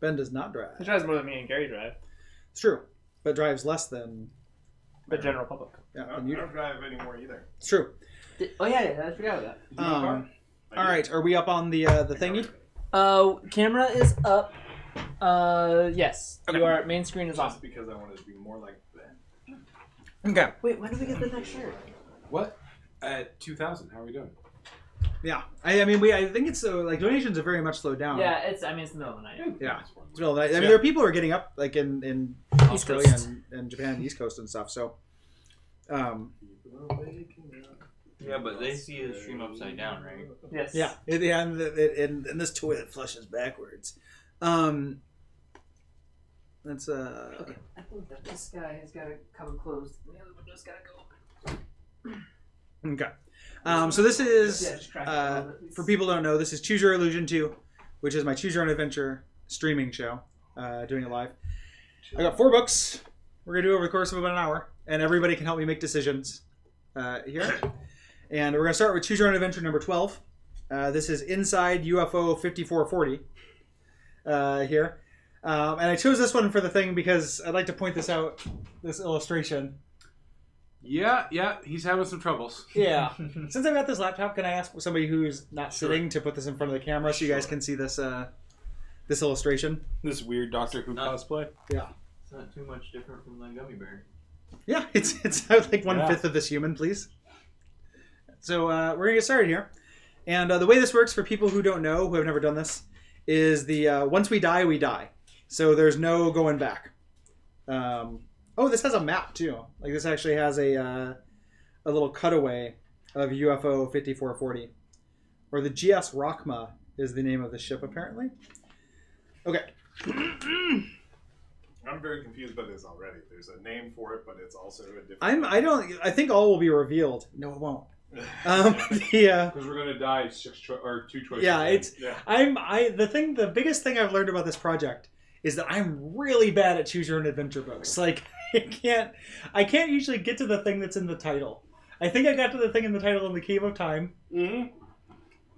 Ben does not drive. He drives more than me and Gary drive. It's true, but drives less than the general public. Yeah, I don't drive anymore either. It's true. I forgot about that. All right, are we up on the thingy? Camera is up. Yes. Okay. Your main screen is Just off. because I wanted to be more like Ben. Okay. Wait, when did we get the next shirt? What? At 2,000. How are we doing? Yeah, I think it's like donations are very much slowed down. Yeah, it's the middle of the night. Yeah, it's the middle of the night. I mean, there are people who are getting up like in Australia and Japan, East Coast and stuff. So, yeah, but they see the stream upside down, right? Yes. Yeah, and this toilet flushes backwards. That's Okay, I think that this guy has got to come closed. And the other window's got to go open. Okay. So this is, just crack it a little bit, please. for people who don't know, this is Choose Your Illusion 2, which is my Choose Your Own Adventure streaming show, doing it live. I got 4 books we're going to do over the course of about an hour, and everybody can help me make decisions here. And we're going to start with Choose Your Own Adventure number 12. This is Inside UFO 5440 here. And I chose this one for the thing because I'd like to point this out, this illustration. Yeah, he's having some troubles. Yeah. Since I've got this laptop, can I ask somebody who's not sitting to put this in front of the camera so you guys can see this this illustration? This weird Doctor Who cosplay. Yeah. It's not too much different from the gummy bear. Yeah, it's like 1/5 of this human, please. So we're going to get started here. And the way this works for people who don't know, who have never done this, is the once we die, we die. So there's no going back. Oh, this has a map too. Like this actually has a little cutaway of UFO 5440, or the GS Rachma is the name of the ship apparently. Okay. I'm very confused by this already. There's a name for it, but it's also a different. I think all will be revealed. No, it won't. Because we're gonna die 2 choices. Yeah, Yeah. The biggest thing I've learned about this project is that I'm really bad at choose your own adventure books. Like I can't usually get to the thing that's in the title. I think I got to the thing in the title in the Cave of Time. Mm-hmm.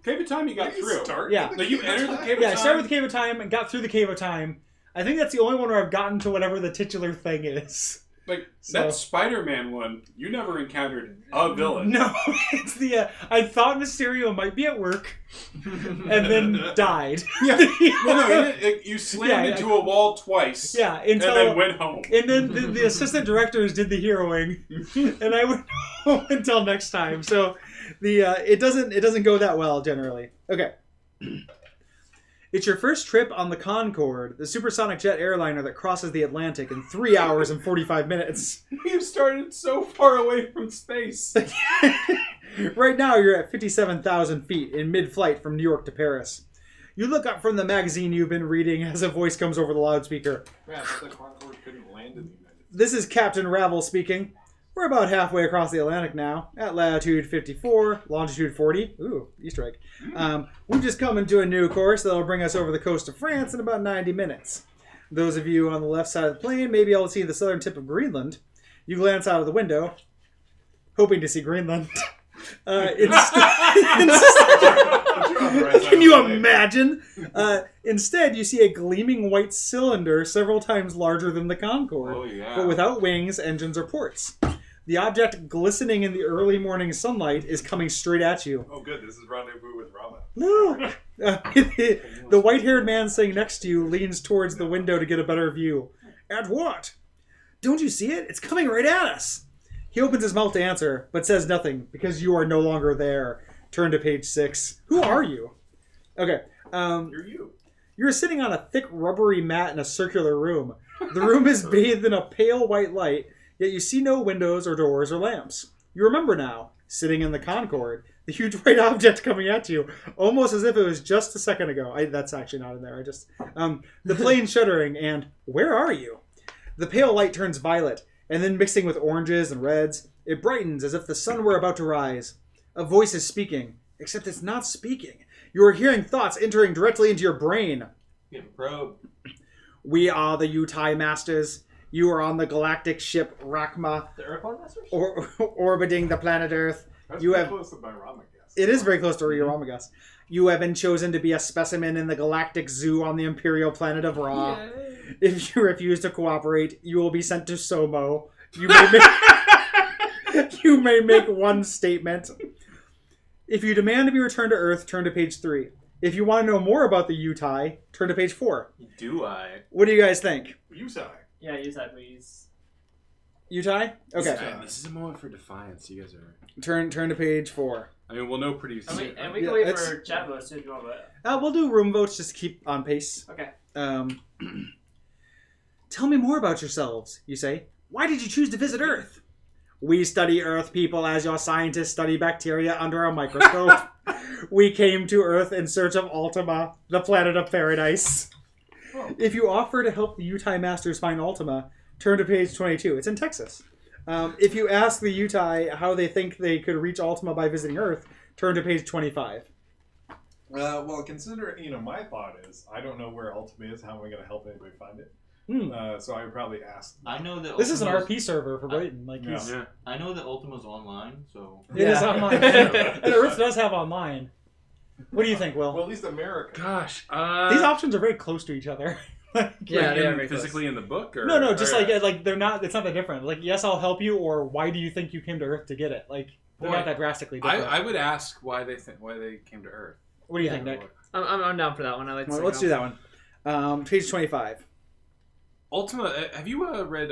Cave of Time you got through. Yeah. No, you entered the Cave of Time. Yeah, I started with the Cave of Time and got through the Cave of Time. I think that's the only one where I've gotten to whatever the titular thing is. Like, that Spider-Man one, you never encountered a villain. No, it's the... I thought Mysterio might be at work, and then died. Yeah. No, you slammed into a wall twice. Yeah, and then went home. And then the assistant directors did the heroing, and I went home until next time. So it doesn't go that well generally. Okay. It's your first trip on the Concorde, the supersonic jet airliner that crosses the Atlantic in 3 hours and 45 minutes. We've started so far away from space. Right now, you're at 57,000 feet in mid-flight from New York to Paris. You look up from the magazine you've been reading as a voice comes over the loudspeaker. Yeah, but the Concorde couldn't land in the United States. This is Captain Ravel speaking. We're about halfway across the Atlantic now, at latitude 54, longitude 40. Ooh, Easter egg. We've just come into a new course that'll bring us over the coast of France in about 90 minutes. Those of you on the left side of the plane may be able to see the southern tip of Greenland. You glance out of the window, hoping to see Greenland. Can you imagine? Instead, you see a gleaming white cylinder several times larger than the Concorde, but without wings, engines, or ports. The object glistening in the early morning sunlight is coming straight at you. Oh, good. This is Rendezvous with Rama. Look! The white-haired man sitting next to you leans towards the window to get a better view. At what? Don't you see it? It's coming right at us. He opens his mouth to answer, but says nothing because you are no longer there. Turn to page 6. Who are you? Okay. You're you. You're sitting on a thick rubbery mat in a circular room. The room is bathed in a pale white light, yet you see no windows or doors or lamps. You remember now, sitting in the Concorde, the huge white object coming at you, almost as if it was just a second ago. That's actually not in there. The plane shuddering, and where are you? The pale light turns violet, and then mixing with oranges and reds, it brightens as if the sun were about to rise. A voice is speaking, except it's not speaking. You are hearing thoughts entering directly into your brain. Get a probe. We are the Utah Masters. You are on the galactic ship Rachma, The Earthborn Masters? orbiting the planet Earth. That's You pretty have- close to my Rama guess. It is very close to your Rama guess. You have been chosen to be a specimen in the galactic zoo on the imperial planet of Ra. If you refuse to cooperate, you will be sent to Somo. You may make one statement. If you demand to be returned to Earth, turn to page 3. If you want to know more about the Utai, turn to page 4. Do I? What do you guys think? Utai. Yeah, Utai, please. Utai? Okay. This is a moment for defiance. You guys are. Turn to page 4. I mean, we'll know pretty And we, soon. and we can Yeah, wait it's- for chat votes too if you want, but... We'll do room votes just to keep on pace. Okay. Tell me more about yourselves, you say. Why did you choose to visit Earth? We study Earth people as your scientists study bacteria under a microscope. We came to Earth in search of Ultima, the planet of paradise. Oh. If you offer to help the Utai Masters find Ultima, turn to page 22. It's in Texas. If you ask the Utai how they think they could reach Ultima by visiting Earth, turn to page 25. Well, consider, my thought is, I don't know where Ultima is. How am I going to help anybody find it? So I would probably ask. I know that This is an Ultima's- RP server for Brayton. Yeah. I know that Ultima's online, so It is online. And Earth does have online. What do you think, Will? Well, at least America. Gosh. These options are very close to each other. Yeah, they are in, very physically in the book, or No, just or- like they're not. It's not that different. Like, yes, I'll help you, or why do you think you came to Earth to get it? Like, they're Boy, not that drastically different. I would ask why they came to Earth. What do you Yeah. think, Nick? I'm down for that one. I like. Well, let's do that one. Page 25. Ultima, have you read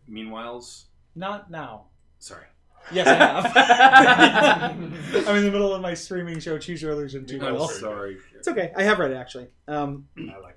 Meanwhile's? Not now. Sorry. Yes, I have. I'm in the middle of my streaming show, Choose Your Illusion 2. Oh, Will. Sorry. It's okay. I have read it, actually. I like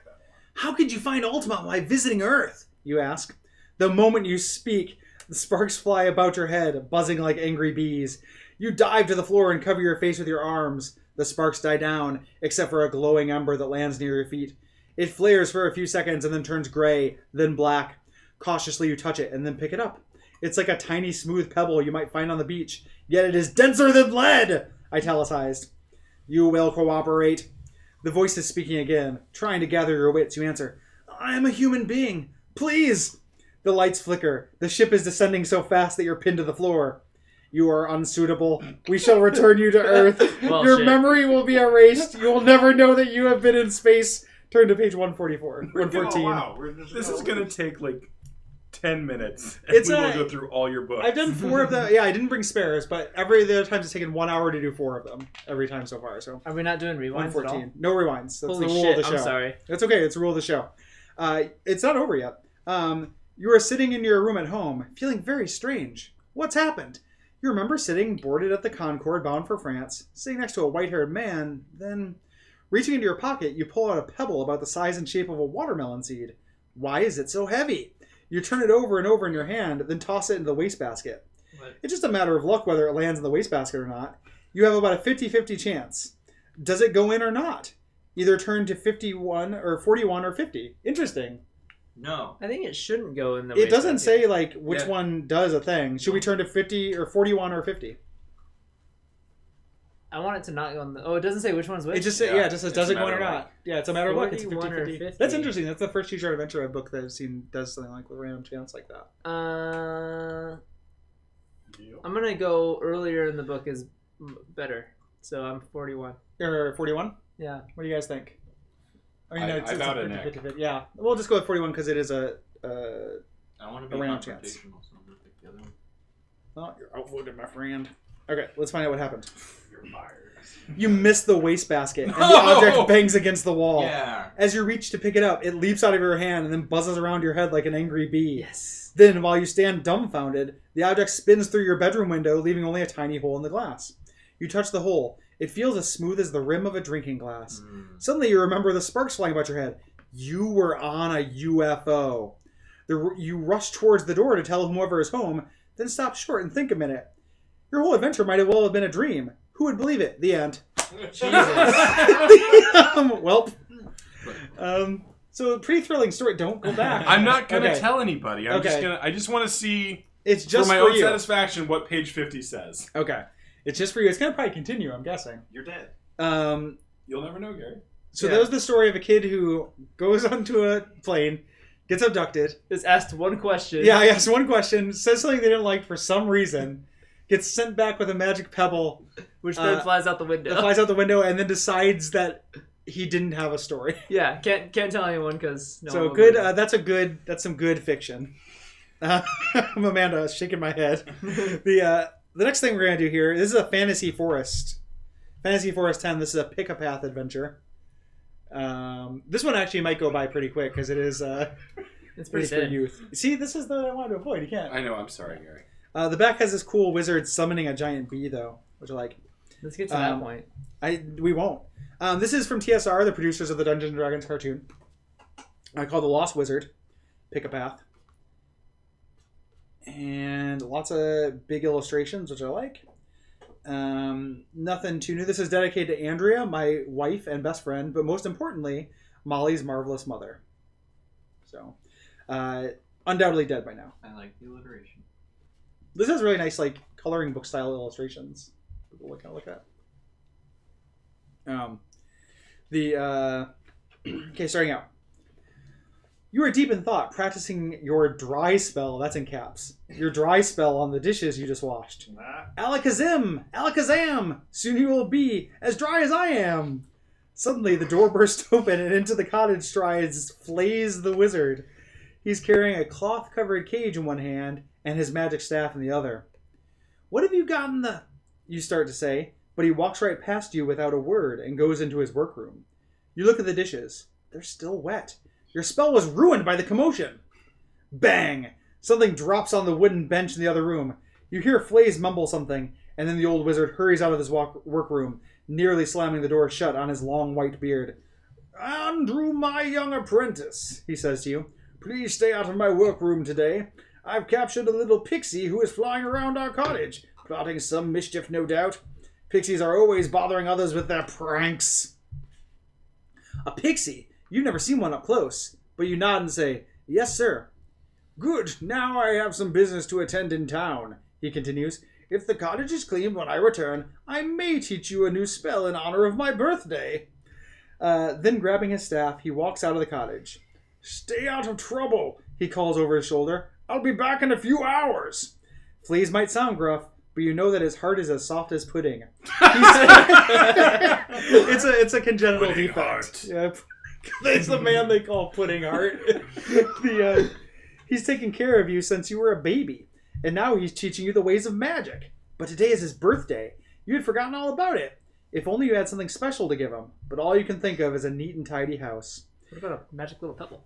that. How could you find Ultima while visiting Earth? You ask. The moment you speak, the sparks fly about your head, buzzing like angry bees. You dive to the floor and cover your face with your arms. The sparks die down, except for a glowing ember that lands near your feet. It flares for a few seconds and then turns gray, then black. Cautiously you touch it and then pick it up. It's like a tiny smooth pebble you might find on the beach, yet it is denser than lead! Italicized. You will cooperate. The voice is speaking again. Trying to gather your wits, you answer, I am a human being. Please! The lights flicker. The ship is descending so fast that you're pinned to the floor. You are unsuitable. We shall return you to Earth. Well, Your shit. memory will be erased. You will never know that you have been in space. Turn to page 144. 114. Oh, wow. We're just This is going to take like 10 minutes. It's we will a- go through all your books. I've done 4 of them. Yeah, I didn't bring spares, but every the other times it's taken 1 hour to do 4 of them every time so far. So Are we not doing rewinds at all? 114. No rewinds. That's Holy the rule shit! of the show. I'm sorry. That's okay. It's the rule of the show. It's not over yet. You are sitting in your room at home, feeling very strange. What's happened? You remember sitting boarded at the Concorde bound for France, sitting next to a white-haired man, then, reaching into your pocket, you pull out a pebble about the size and shape of a watermelon seed. Why is it so heavy? You turn it over and over in your hand, then toss it into the wastebasket. What? It's just a matter of luck whether it lands in the wastebasket or not. You have about a 50-50 chance. Does it go in or not? Either turn to 51 or 41 or 50. Interesting. no. I think it shouldn't go in the. It doesn't wastebasket. say like which Yeah. one does a thing. Should we turn to 50 or 41 or 50? I want it to not go in the. Oh, it doesn't say which one's which. It just says, Yeah, it just says it's does a it go in or matter of not? Yeah, it's a matter of luck. It's a 41 or 50-50. 50. That's interesting. That's the first Choose Your Adventure book that I've seen does something like with random chance like that. Deal. I'm gonna go earlier in the book is better. So I'm 41. Or 41? Yeah. What do you guys think? I I it's got a it, Nick. 50-50. Yeah, we'll just go with 41 because it is a. I want to be A random confrontational, chance. so I'm going to pick the other one. Oh, you're outvoted, my friend. Okay, let's find out what happened. You're fired. You miss the wastebasket, and the No! object bangs against the wall. Yeah. As you reach to pick it up, it leaps out of your hand and then buzzes around your head like an angry bee. Yes. Then, while you stand dumbfounded, the object spins through your bedroom window, leaving only a tiny hole in the glass. You touch the hole. It feels as smooth as the rim of a drinking glass. Suddenly, you remember the sparks flying about your head. You were on a UFO. You rush towards the door to tell whoever is home, then stop short and think a minute. Your whole adventure might have well have been a dream. Who would believe it? The end. Welp. So pretty thrilling story. Don't go back. I'm not going to Okay. tell anybody. I just want to see It's just for my for own you. satisfaction what page 50 says. Okay. It's just for you. It's going to probably continue, I'm guessing. You're dead. You'll never know, Gary. So Yeah. that was the story of a kid who goes onto a plane, gets abducted. Is asked one question. Yeah, I asked one question, says something they didn't like for some reason, gets sent back with a magic pebble. Which then flies out the window. That flies out the window and then decides that he didn't have a story. Yeah, can't tell anyone because no. So good. That's some good fiction. Amanda shaking my head. The next thing we're gonna do here. This is a Fantasy Forest. Fantasy Forest 10. This is a pick-a-path adventure. This one actually might go by pretty quick because it is. It's pretty for youth. See, this is the I wanted to avoid. You can't. I know. I'm sorry, Gary. The back has this cool wizard summoning a giant bee, though, which I like. Let's get to that point. We won't. This is from TSR, the producers of the Dungeons & Dragons cartoon. I call The Lost Wizard. Pick a path. And lots of big illustrations, which I like. Nothing too new. This is dedicated to Andrea, my wife and best friend, but most importantly, Molly's marvelous mother. So, undoubtedly dead by now. I like the alliteration. This has really nice, like, coloring book style illustrations. People kind of look at. Okay, starting out. You are deep in thought, practicing your dry spell. That's in caps. Your dry spell on the dishes you just washed. Alakazam! Alakazam! Soon you will be as dry as I am. Suddenly, the door bursts open and into the cottage strides Flaze the Wizard. He's carrying a cloth-covered cage in one hand and his magic staff in the other. What have you gotten the... You start to say, but he walks right past you without a word and goes into his workroom. You look at the dishes. They're still wet. Your spell was ruined by the commotion. Bang! Something drops on the wooden bench in the other room. You hear Flaze mumble something, and then the old wizard hurries out of his workroom, nearly slamming the door shut on his long white beard. Andrew, my young apprentice, he says to you, please stay out of my workroom today. I've captured a little pixie who is flying around our cottage, plotting some mischief, no doubt. Pixies are always bothering others with their pranks. A pixie? You've never seen one up close, but you nod and say, yes, sir. Good, now I have some business to attend in town, he continues. If the cottage is clean when I return, I may teach you a new spell in honor of my birthday. Then grabbing his staff, he walks out of the cottage. Stay out of trouble, he calls over his shoulder. I'll be back in a few hours. Fleas might sound gruff, but you know that his heart is as soft as pudding. It's a congenital pudding defect. Yeah. It's the man they call Pudding Heart. He's taken care of you since you were a baby, and now he's teaching you the ways of magic. But today is his birthday. You had forgotten all about it. If only you had something special to give him, but all you can think of is a neat and tidy house. What about a magic little pebble?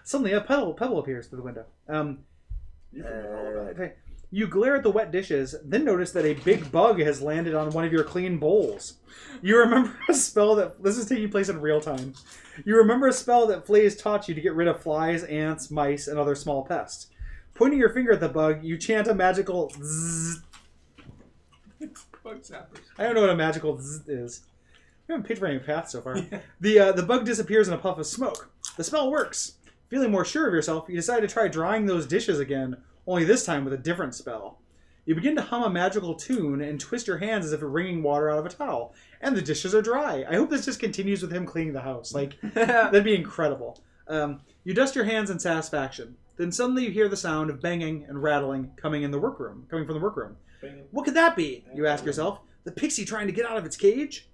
Suddenly a pebble appears through the window. You glare at the wet dishes, then notice that a big bug has landed on one of your clean bowls. You remember a spell that... This is taking place in real time. You remember a spell that Flaze taught you to get rid of flies, ants, mice, and other small pests. Pointing your finger at the bug, you chant a magical zzz. I don't know what a magical zzz is. We haven't picked for any path so far. The bug disappears in a puff of smoke. The spell works. Feeling more sure of yourself, you decide to try drying those dishes again, only this time with a different spell. You begin to hum a magical tune and twist your hands as if you're wringing water out of a towel. And the dishes are dry. I hope this just continues with him cleaning the house. Like, that'd be incredible. You dust your hands in satisfaction. Then suddenly you hear the sound of banging and rattling coming from the workroom. Banging. What could that be? You ask yourself. The pixie trying to get out of its cage?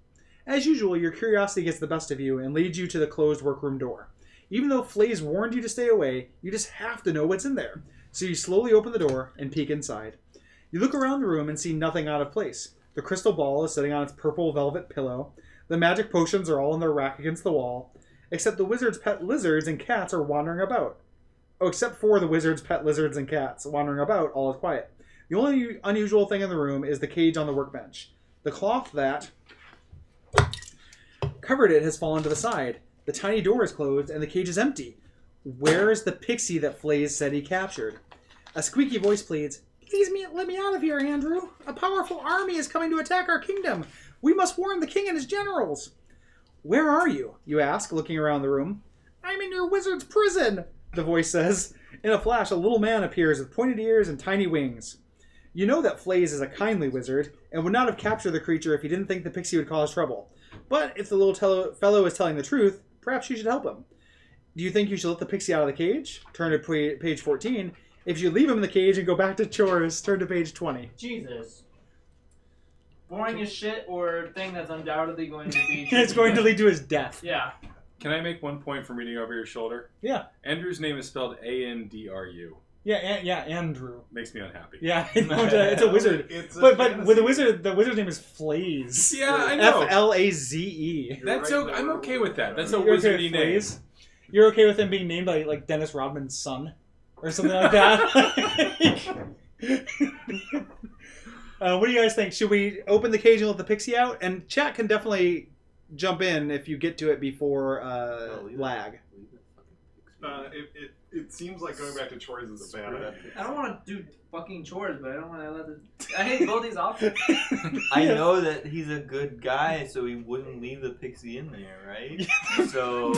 As usual, your curiosity gets the best of you and leads you to the closed workroom door. Even though Flaze warned you to stay away, you just have to know what's in there. So you slowly open the door and peek inside. You look around the room and see nothing out of place. The crystal ball is sitting on its purple velvet pillow. The magic potions are all in their rack against the wall. Except the wizard's pet lizards and cats are wandering about. Oh, except for the wizard's pet lizards and cats wandering about, all is quiet. The only unusual thing in the room is the cage on the workbench. The cloth that covered it has fallen to the side. The tiny door is closed and the cage is empty. Where is the pixie that Flaze said he captured? A squeaky voice pleads, Please let me out of here, Andrew. A powerful army is coming to attack our kingdom. We must warn the king and his generals. Where are you? You ask, looking around the room. I'm in your wizard's prison, the voice says. In a flash, a little man appears with pointed ears and tiny wings. You know that Flaze is a kindly wizard and would not have captured the creature if he didn't think the pixie would cause trouble. But if the little fellow is telling the truth, perhaps you should help him. Do you think you should let the pixie out of the cage? Turn to page 14, If you leave him in the cage and go back to chores, turn to page 20. Jesus. Boring as shit, or thing that's undoubtedly going to be. It's going to lead to his death. Yeah. Can I make one point from reading over your shoulder? Yeah. Andrew's name is spelled Andru. Yeah, Andrew. Makes me unhappy. Yeah, it's a wizard. It's a But fantasy. with the wizard's name is Flaze. Yeah, I know. Flaze. That's You're right, I'm though. okay with that. That's a You're okay wizardy with name. Flaze? You're okay with him being named like Dennis Rodman's son? Or something like that? What do you guys think? Should we open the cage and let the pixie out? And chat can definitely jump in if you get to it before lag. It seems like going back to chores is a bad idea. I don't want to do fucking chores, but I don't want to let the. I hate both these options. I know that he's a good guy, so he wouldn't leave the pixie in there, right? So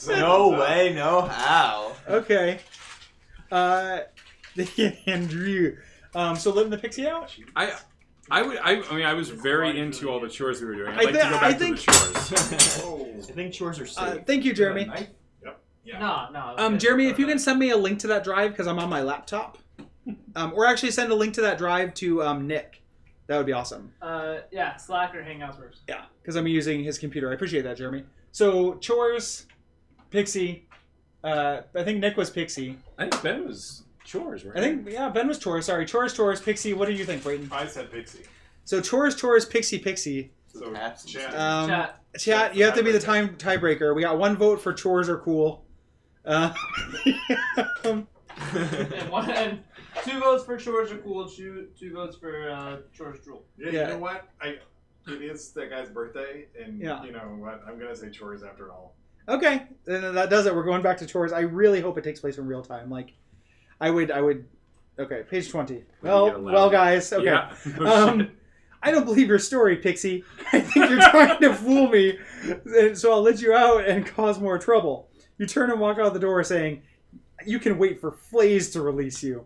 no way, no how. Okay. Andrew. So letting the pixie out? I was very into all the chores we were doing. I'd like I to go back think- to the chores. I think chores are safe. Thank you, Jeremy. Yeah. No. Jeremy, if you can send me a link to that drive because I'm on my laptop, or actually send a link to that drive to Nick, that would be awesome. Yeah, Slack or Hangouts first. Yeah, because I'm using his computer. I appreciate that, Jeremy. So chores, Pixie. I think Nick was Pixie. I think Ben was chores, right? I think Ben was chores. Sorry, chores, Pixie. What do you think, Brayden? I said pixie. So chores, Pixie. So Cats. chat. Chat, you have to be the tiebreaker. We got one vote for chores are cool. And 2 votes for chores are cool. 2 votes for chores drool. Yeah, Yeah. you know what? It is that guy's birthday, and Yeah. you know what? I'm gonna say chores after all. Okay, then that does it. We're going back to chores. I really hope it takes place in real time. Like, I would. Okay, page 20. Well, guys. Okay. Yeah. Oh, shit. I don't believe your story, Pixie. I think you're trying to fool me, so I'll let you out and cause more trouble. You turn and walk out the door saying, you can wait for Flaze to release you.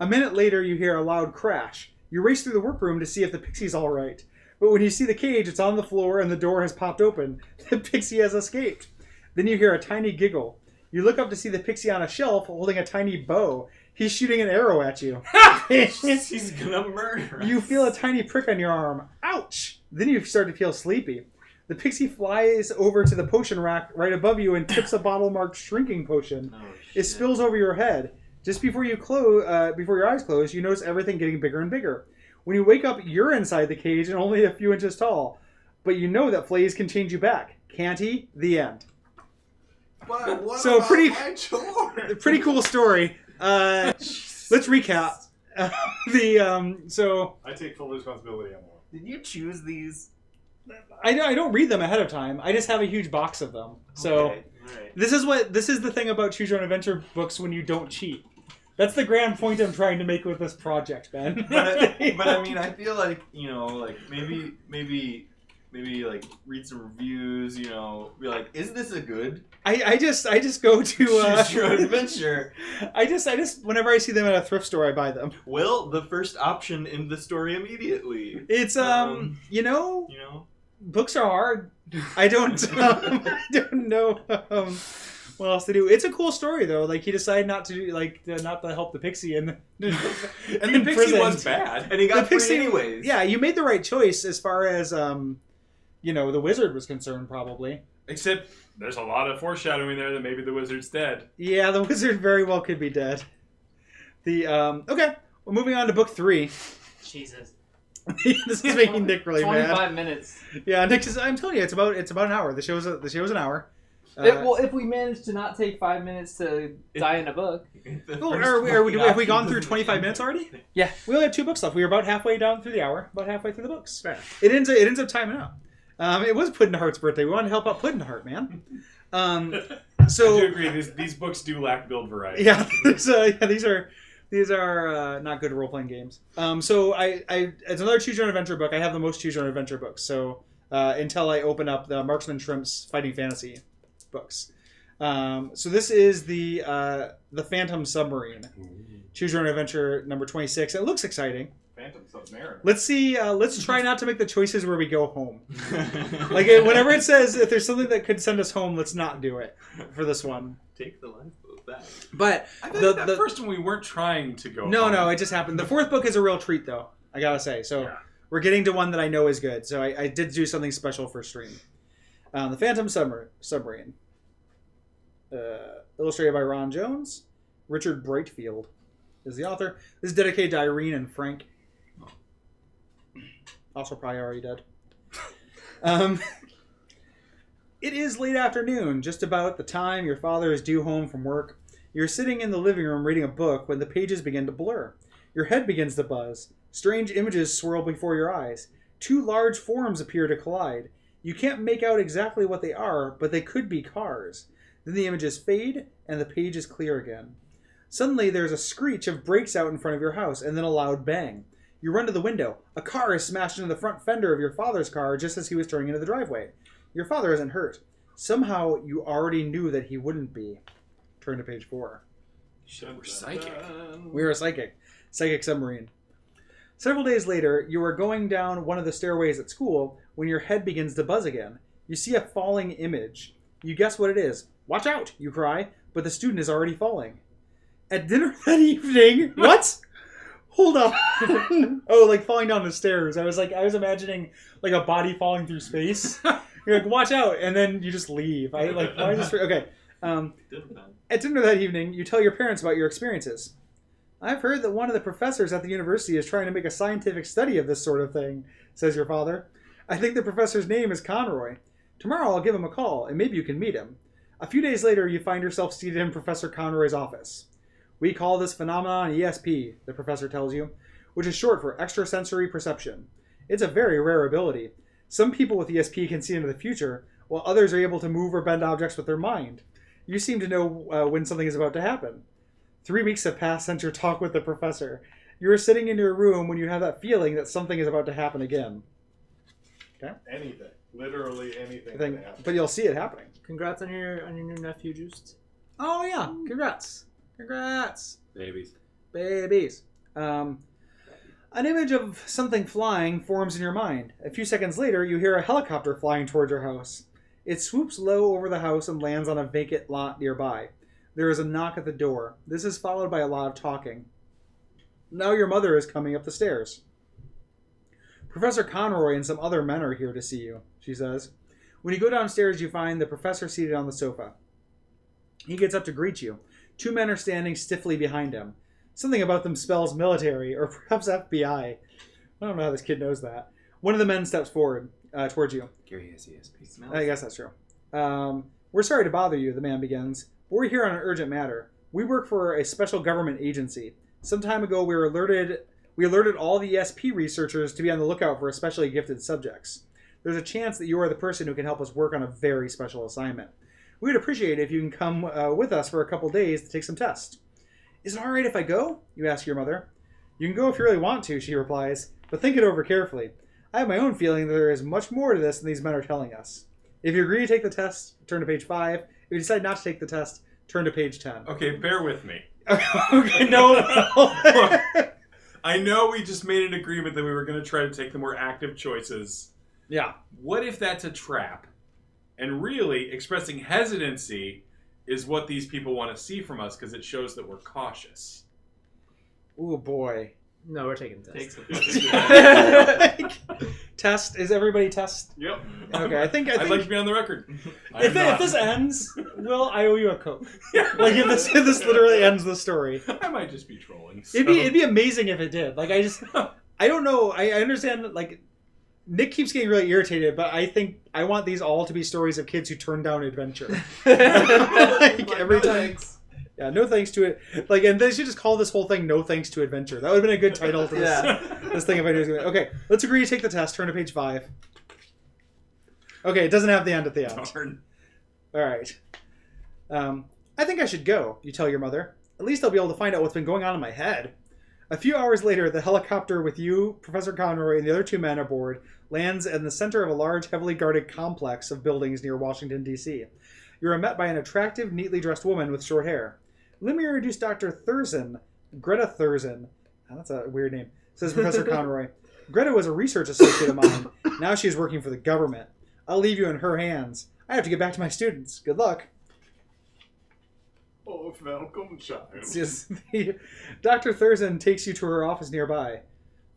A minute later, you hear a loud crash. You race through the workroom to see if the Pixie's all right. But when you see the cage, it's on the floor and the door has popped open. The Pixie has escaped. Then you hear a tiny giggle. You look up to see the Pixie on a shelf holding a tiny bow. He's shooting an arrow at you. He's gonna murder us. You feel a tiny prick on your arm. Ouch! Then you start to feel sleepy. The Pixie flies over to the potion rack right above you and tips a bottle marked shrinking potion. Oh, It spills over your head. Just before you before your eyes close, you notice everything getting bigger and bigger. When you wake up, you're inside the cage and only a few inches tall. But you know that Flaze can change you back. Can't he? The end. But what So about pretty- my chores? Pretty cool story. Let's recap. So I take full responsibility on that. Did you choose these? I don't read them ahead of time. I just have a huge box of them. So Okay, alright. this is the thing about Choose Your Own Adventure books when you don't cheat. That's the grand point I'm trying to make with this project, Ben. but I mean, I feel like, you know, like maybe like read some reviews, you know, be like, is this a good I just go to Choose Your Own Adventure? I just whenever I see them at a thrift store, I buy them. Well, the first option in the story immediately. It's You know, books are hard. I don't know what else to do. It's a cool story though. Like he decided not to help the Pixie and And the pixie was bad. and he got The Pixie- free anyways. Yeah, you made the right choice as far as the wizard was concerned, probably. Except there's a lot of foreshadowing there that maybe the wizard's dead. Yeah, the wizard very well could be dead. Okay, we're moving on to book 3. Jesus. This is making Nick really 25 mad. minutes. Yeah, Nick is. I'm telling you, it's about an hour. The show's an hour. If we manage to not take 5 minutes to die in a book. Have we gone through 25 minutes already? Yeah. We only have 2 books left. We were about halfway down through the hour. About halfway through the books. Fair. It ends up timing out. It was Puddinheart's birthday. We wanted to help out Puddinheart, man. I So do agree. These books do lack build variety. yeah, these are not good role playing games. So it's another Choose Your Own Adventure book. I have the most Choose Your Own Adventure books. So until I open up the Marksman Shrimp's Fighting Fantasy books. So this is the Phantom Submarine. Choose Your Own Adventure number 26. It looks exciting. Phantom Submarine. Let's see. Let's try not to make the choices where we go home. Like whenever it says if there's something that could send us home, let's not do it for this one. Take the lifeboat. back. But I think that first one we weren't trying to go. no, it just happened. The fourth book is a real treat, though. I gotta say. So we're getting to one that I know is good. So I did do something special for stream. The Phantom Submarine, illustrated by Ron Jones. Richard Brightfield is the author. This is dedicated to Irene and Frank. Also probably already dead. It is late afternoon, just about the time your father is due home from work. You're sitting in the living room reading a book when the pages begin to blur. Your head begins to buzz. Strange images swirl before your eyes. Two large forms appear to collide. You can't make out exactly what they are, but they could be cars. Then the images fade, and the page is clear again. Suddenly, there's a screech of brakes out in front of your house, and then a loud bang. You run to the window. A car is smashed into the front fender of your father's car just as he was turning into the driveway. Your father isn't hurt. Somehow, you already knew that he wouldn't be. Turn to page 4. We're psychic. We're a psychic. Psychic submarine. Several days later, you are going down one of the stairways at school when your head begins to buzz again. You see a falling image. You guess what it is. Watch out, you cry, but the student is already falling. At dinner that evening... What? Hold on. Oh, like falling down the stairs. I was imagining like a body falling through space. You're like, watch out, and then you just leave. Okay. At dinner that evening, you tell your parents about your experiences. I've heard that one of the professors at the university is trying to make a scientific study of this sort of thing, says your father. I think the professor's name is Conroy. Tomorrow I'll give him a call, and maybe you can meet him. A few days later, you find yourself seated in Professor Conroy's office. We call this phenomenon ESP, the professor tells you, which is short for extrasensory perception. It's a very rare ability. Some people with ESP can see into the future, while others are able to move or bend objects with their mind. You seem to know when something is about to happen. 3 weeks have passed since your talk with the professor. You are sitting in your room when you have that feeling that something is about to happen again. Okay? Anything. Literally anything. But you'll see it happening. Congrats on your new nephew, Juiced. Oh, yeah. Congrats. Babies. An image of something flying forms in your mind. A few seconds later, you hear a helicopter flying towards your house. It swoops low over the house and lands on a vacant lot nearby. There is a knock at the door. This is followed by a lot of talking. Now your mother is coming up the stairs. Professor Conroy and some other men are here to see you, she says. When you go downstairs, you find the professor seated on the sofa. He gets up to greet you. 2 men are standing stiffly behind him. Something about them spells military, or perhaps FBI. I don't know how this kid knows that. One of the men steps forward towards you. Gary has ESP. I guess that's true. We're sorry to bother you, the man begins. But we're here on an urgent matter. We work for a special government agency. Some time ago, we alerted all the ESP researchers to be on the lookout for especially gifted subjects. There's a chance that you are the person who can help us work on a very special assignment. We'd appreciate it if you can come with us for a couple days to take some tests. Is it all right if I go? You ask your mother. You can go if you really want to, she replies, but think it over carefully. I have my own feeling that there is much more to this than these men are telling us. If you agree to take the test, turn to page 5. If you decide not to take the test, turn to page 10. Okay, bear with me. Okay, no. I know we just made an agreement that we were going to try to take the more active choices. Yeah. What if that's a trap? And really, expressing hesitancy is what these people want to see from us because it shows that we're cautious. Ooh, boy. No, we're taking the test. Test? Is everybody test? Yep. Okay, I think I'd like to be on the record. If this ends, Will, I owe you a Coke. Like if this literally ends the story. I might just be trolling. So. It'd be amazing if it did. Like I don't know. I understand. Like Nick keeps getting really irritated, but I think I want these all to be stories of kids who turn down adventure. Like every time. Thanks. Yeah, no thanks to it. Like, and they should just call this whole thing "No Thanks to Adventure." That would have been a good title to this thing if I knew it was going to. Okay, let's agree to take the test. Turn to page 5. Okay, it doesn't have the end at the end. Darn. All right. I think I should go, you tell your mother. At least I'll be able to find out what's been going on in my head. A few hours later, the helicopter with you, Professor Conroy, and the other 2 men aboard lands in the center of a large, heavily guarded complex of buildings near Washington, D.C. You are met by an attractive, neatly dressed woman with short hair. Let me introduce Dr. Thurston, Greta Thurston. Oh, that's a weird name, says Professor Conroy. Greta was a research associate of mine. Now she is working for the government. I'll leave you in her hands. I have to get back to my students. Good luck. Oh, welcome, child. It's just Dr. Thurston takes you to her office nearby.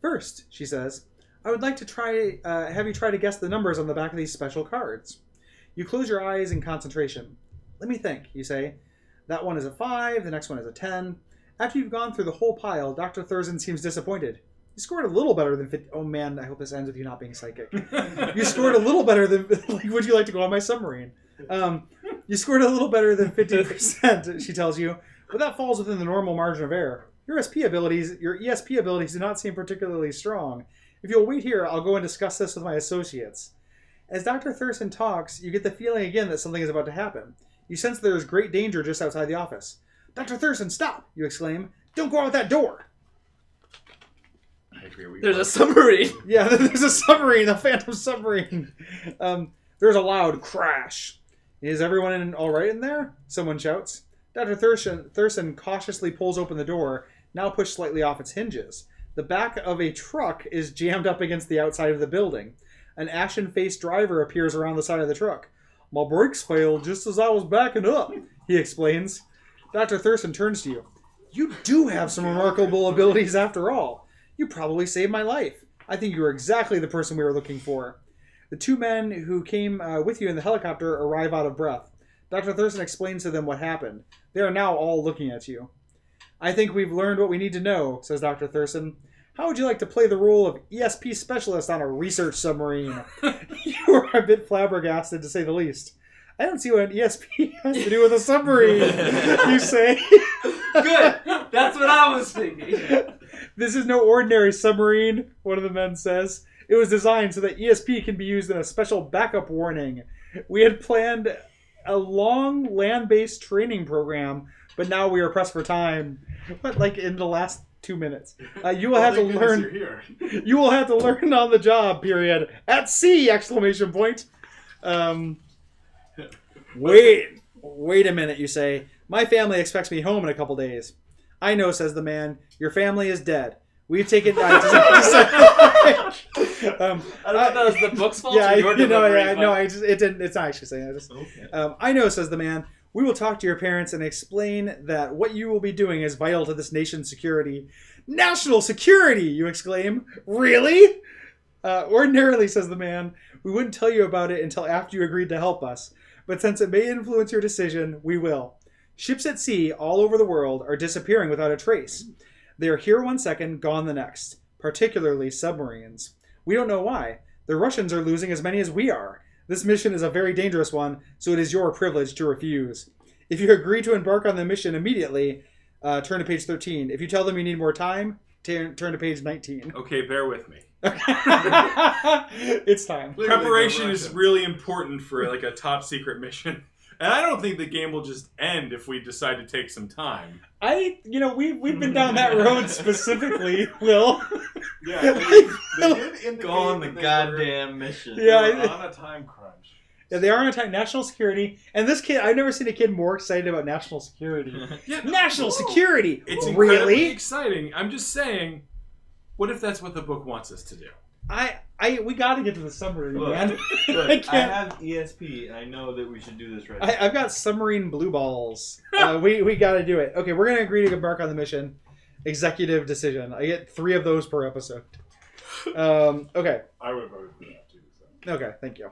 First, she says, I would like to have you try to guess the numbers on the back of these special cards. You close your eyes in concentration. Let me think, you say. That one is a 5, the next one is a 10. After you've gone through the whole pile, Dr. Thurston seems disappointed. You scored a little better than 50. Oh man, I hope this ends with you not being psychic. You scored a little better than. Like, would you like to go on my submarine? You scored a little better than 50%, she tells you, but that falls within the normal margin of error. Your ESP abilities do not seem particularly strong. If you'll wait here, I'll go and discuss this with my associates. As Dr. Thurston talks, you get the feeling again that something is about to happen. You sense there is great danger just outside the office. Dr. Thurston, stop! You exclaim. Don't go out that door! I agree. There's a submarine. Yeah, there's a submarine, a phantom submarine. There's a loud crash. Is everyone all right in there? Someone shouts. Dr. Thurston cautiously pulls open the door, now pushed slightly off its hinges. The back of a truck is jammed up against the outside of the building. An ashen-faced driver appears around the side of the truck. My brakes failed just as I was backing up, he explains. Dr. Thurston turns to you. You do have some remarkable abilities after all. You probably saved my life. I think you are exactly the person we were looking for. The two men who came with you in the helicopter arrive out of breath. Dr. Thurston explains to them what happened. They are now all looking at you. I think we've learned what we need to know, says Dr. Thurston. How would you like to play the role of ESP specialist on a research submarine? You are a bit flabbergasted, to say the least. I don't see what an ESP has to do with a submarine, you say. Good. That's what I was thinking. This is no ordinary submarine, one of the men says. It was designed so that ESP can be used in a special backup warning. We had planned a long land-based training program, but now we are pressed for time. But like in the last 2 minutes, you will have to learn. You will have to learn on the job. Period. At sea! Exclamation point. Wait a minute. You say. My family expects me home in a couple days. I know, says the man. Your family is dead. We've taken. I don't know if that was the book's fault. Yeah, or your delivery, no. It didn't. It's not actually saying. Okay. I know, says the man. We will talk to your parents and explain that what you will be doing is vital to this nation's security. National security! You exclaim. Really? Ordinarily, says the man, we wouldn't tell you about it until after you agreed to help us. But since it may influence your decision, we will. Ships at sea all over the world are disappearing without a trace. They are here one second, gone the next. Particularly submarines. We don't know why. The Russians are losing as many as we are. This mission is a very dangerous one, so it is your privilege to refuse. If you agree to embark on the mission immediately, turn to page 13. If you tell them you need more time, turn to page 19. Okay, bear with me. It's time. Preparation is really important for like a top secret mission. And I don't think the game will just end if we decide to take some time. We've been down that road specifically, Will. Yeah, they did indicate Go on the that goddamn mission. they Yeah, were on a time crunch. Yeah, they are on a time. National security. And this kid, I've never seen a kid more excited about national security. Yeah, National security! It's incredibly really exciting. I'm just saying, what if that's what the book wants us to do? We got to get to the submarine, Look, man. Look, I I can't. have ESP, and I know that we should do this right. I've got submarine blue balls. We got to do it. Okay, we're going to agree to embark on the mission. Executive decision. I get 3 of those per episode. Okay. I would have voted for that too. So. Okay, thank you.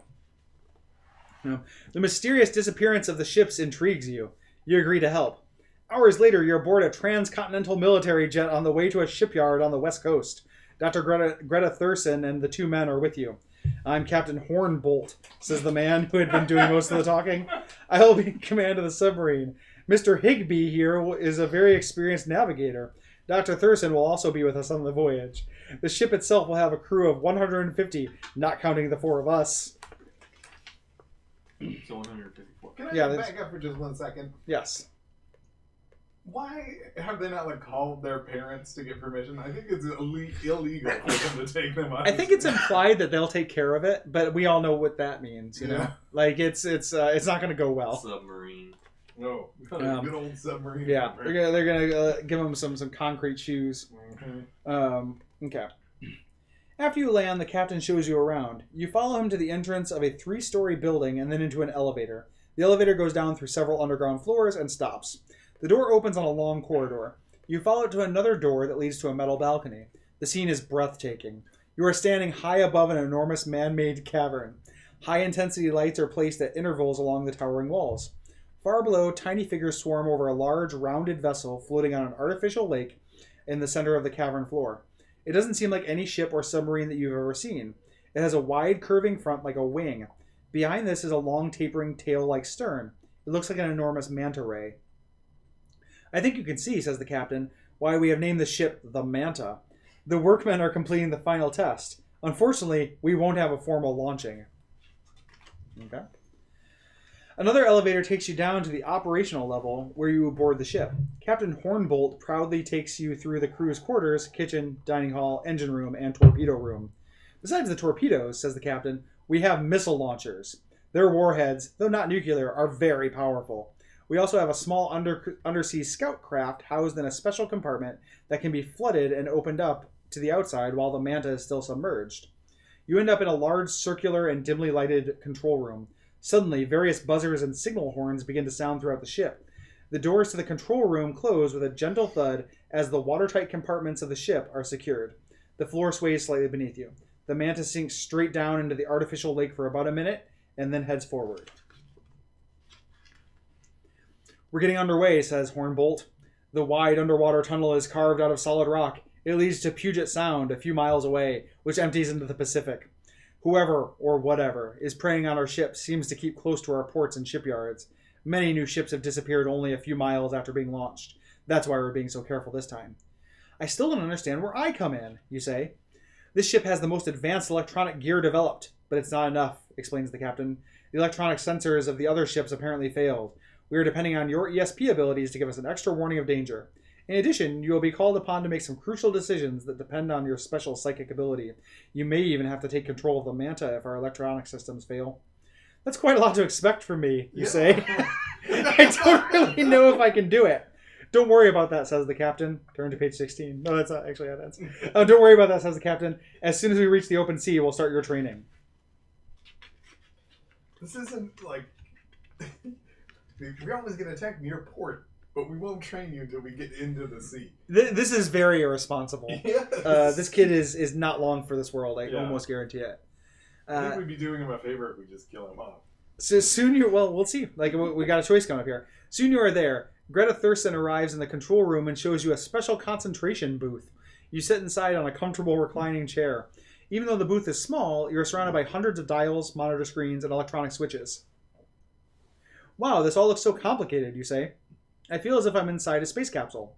The mysterious disappearance of the ships intrigues you. You agree to help. Hours later, you're aboard a transcontinental military jet on the way to a shipyard on the west coast. Dr. Greta Thurston and the 2 men are with you. I'm Captain Hornbolt, says the man who had been doing most of the talking. I will be in command of the submarine. Mr. Higby here is a very experienced navigator. Dr. Thurston will also be with us on the voyage. The ship itself will have a crew of 150, not counting the 4 of us. So 154. Can I Yeah, back up for just 1 second? Yes. Why have they not called their parents to get permission? I think it's illegal for them to take them out. I think it's implied that they'll take care of it, but we all know what that means, you know? Yeah. Like it's not going to go well. Submarine. No, good old submarine. Yeah, they're gonna give them some concrete shoes. Mm-hmm. Okay. After you land, the captain shows you around. You follow him to the entrance of a 3-story building and then into an elevator. The elevator goes down through several underground floors and stops. The door opens on a long corridor. You follow it to another door that leads to a metal balcony. The scene is breathtaking. You are standing high above an enormous man-made cavern. High-intensity lights are placed at intervals along the towering walls. Far below, tiny figures swarm over a large, rounded vessel floating on an artificial lake in the center of the cavern floor. It doesn't seem like any ship or submarine that you've ever seen. It has a wide, curving front like a wing. Behind this is a long, tapering tail-like stern. It looks like an enormous manta ray. I think you can see, says the captain, why we have named the ship the Manta. The workmen are completing the final test. Unfortunately, we won't have a formal launching. Okay. Another elevator takes you down to the operational level where you board the ship. Captain Hornbolt proudly takes you through the crew's quarters, kitchen, dining hall, engine room, and torpedo room. Besides the torpedoes, says the captain, we have missile launchers. Their warheads, though not nuclear, are very powerful. We also have a small undersea scout craft housed in a special compartment that can be flooded and opened up to the outside while the Manta is still submerged. You end up in a large circular and dimly lighted control room. Suddenly, various buzzers and signal horns begin to sound throughout the ship. The doors to the control room close with a gentle thud as the watertight compartments of the ship are secured. The floor sways slightly beneath you. The Manta sinks straight down into the artificial lake for about a minute and then heads forward. We're getting underway, says Hornbolt. The wide underwater tunnel is carved out of solid rock. It leads to Puget Sound, a few miles away, which empties into the Pacific. Whoever, or whatever, is preying on our ship seems to keep close to our ports and shipyards. Many new ships have disappeared only a few miles after being launched. That's why we're being so careful this time. I still don't understand where I come in, you say. This ship has the most advanced electronic gear developed, but it's not enough, explains the captain. The electronic sensors of the other ships apparently failed. We are depending on your ESP abilities to give us an extra warning of danger. In addition, you will be called upon to make some crucial decisions that depend on your special psychic ability. You may even have to take control of the Manta if our electronic systems fail. That's quite a lot to expect from me, you say. I don't really know if I can do it. Don't worry about that, says the captain. Turn to page 16. No, that's not actually how it ends. Don't worry about that, says the captain. As soon as we reach the open sea, we'll start your training. This isn't like... We're always going to attack near port, but we won't train you until we get into the sea. This is very irresponsible. Yes. This kid is not long for this world. I almost guarantee it. I think we'd be doing him a favor if we just kill him off. So soon we'll see. Like, we got a choice coming up here. Soon you are there. Greta Thurston arrives in the control room and shows you a special concentration booth. You sit inside on a comfortable reclining chair. Even though the booth is small, you're surrounded by hundreds of dials, monitor screens, and electronic switches. Wow, this all looks so complicated, you say. I feel as if I'm inside a space capsule.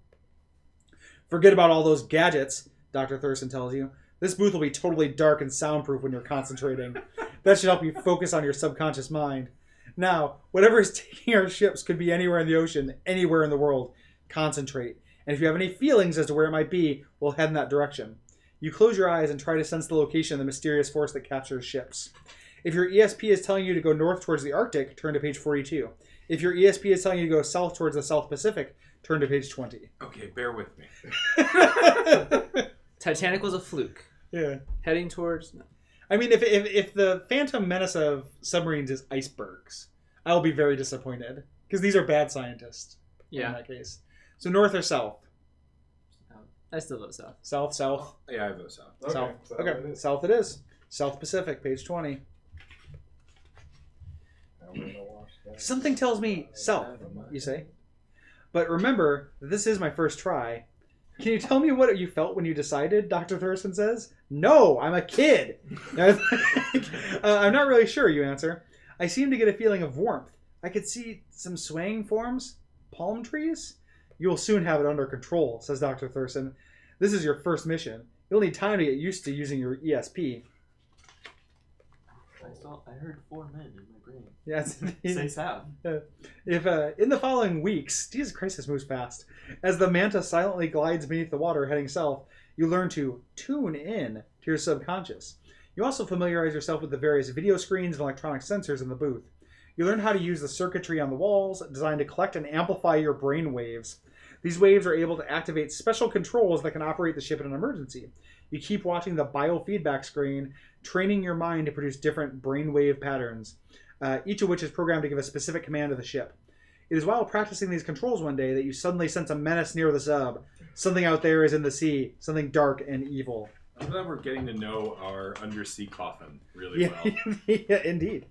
Forget about all those gadgets, Dr. Thurston tells you. This booth will be totally dark and soundproof when you're concentrating. That should help you focus on your subconscious mind. Now, whatever is taking our ships could be anywhere in the ocean, anywhere in the world. Concentrate. And if you have any feelings as to where it might be, we'll head in that direction. You close your eyes and try to sense the location of the mysterious force that captures ships. If your ESP is telling you to go north towards the Arctic, turn to page 42. If your ESP is telling you to go south towards the South Pacific, turn to page 20. Okay, bear with me. Titanic was a fluke. Yeah. Heading towards... No. I mean, if the Phantom Menace of submarines is icebergs, I'll be very disappointed. Because these are bad scientists in that case. So north or south? I still vote south. South. Yeah, I vote south. South. So Okay, it is. south it is. South Pacific, page 20. Something tells me south, you say. But remember, this is my first try. Can you tell me what you felt when you decided, Dr. Thurston says? No, I'm a kid. I'm not really sure, you answer. I seem to get a feeling of warmth. I could see some swaying forms. Palm trees? You will soon have it under control, says Dr. Thurston. This is your first mission. You'll need time to get used to using your ESP. I heard 4 men in my brain. Yes. Say south. If in the following weeks, Jesus Christ, this moves fast. As the Manta silently glides beneath the water heading south, you learn to tune in to your subconscious. You also familiarize yourself with the various video screens and electronic sensors in the booth. You learn how to use the circuitry on the walls designed to collect and amplify your brain waves. These waves are able to activate special controls that can operate the ship in an emergency. You keep watching the biofeedback screen, training your mind to produce different brainwave patterns, each of which is programmed to give a specific command to the ship. It is while practicing these controls one day that you suddenly sense a menace near the sub. Something out there is in the sea, something dark and evil. I'm glad we're getting to know our undersea coffin really well. Yeah, indeed.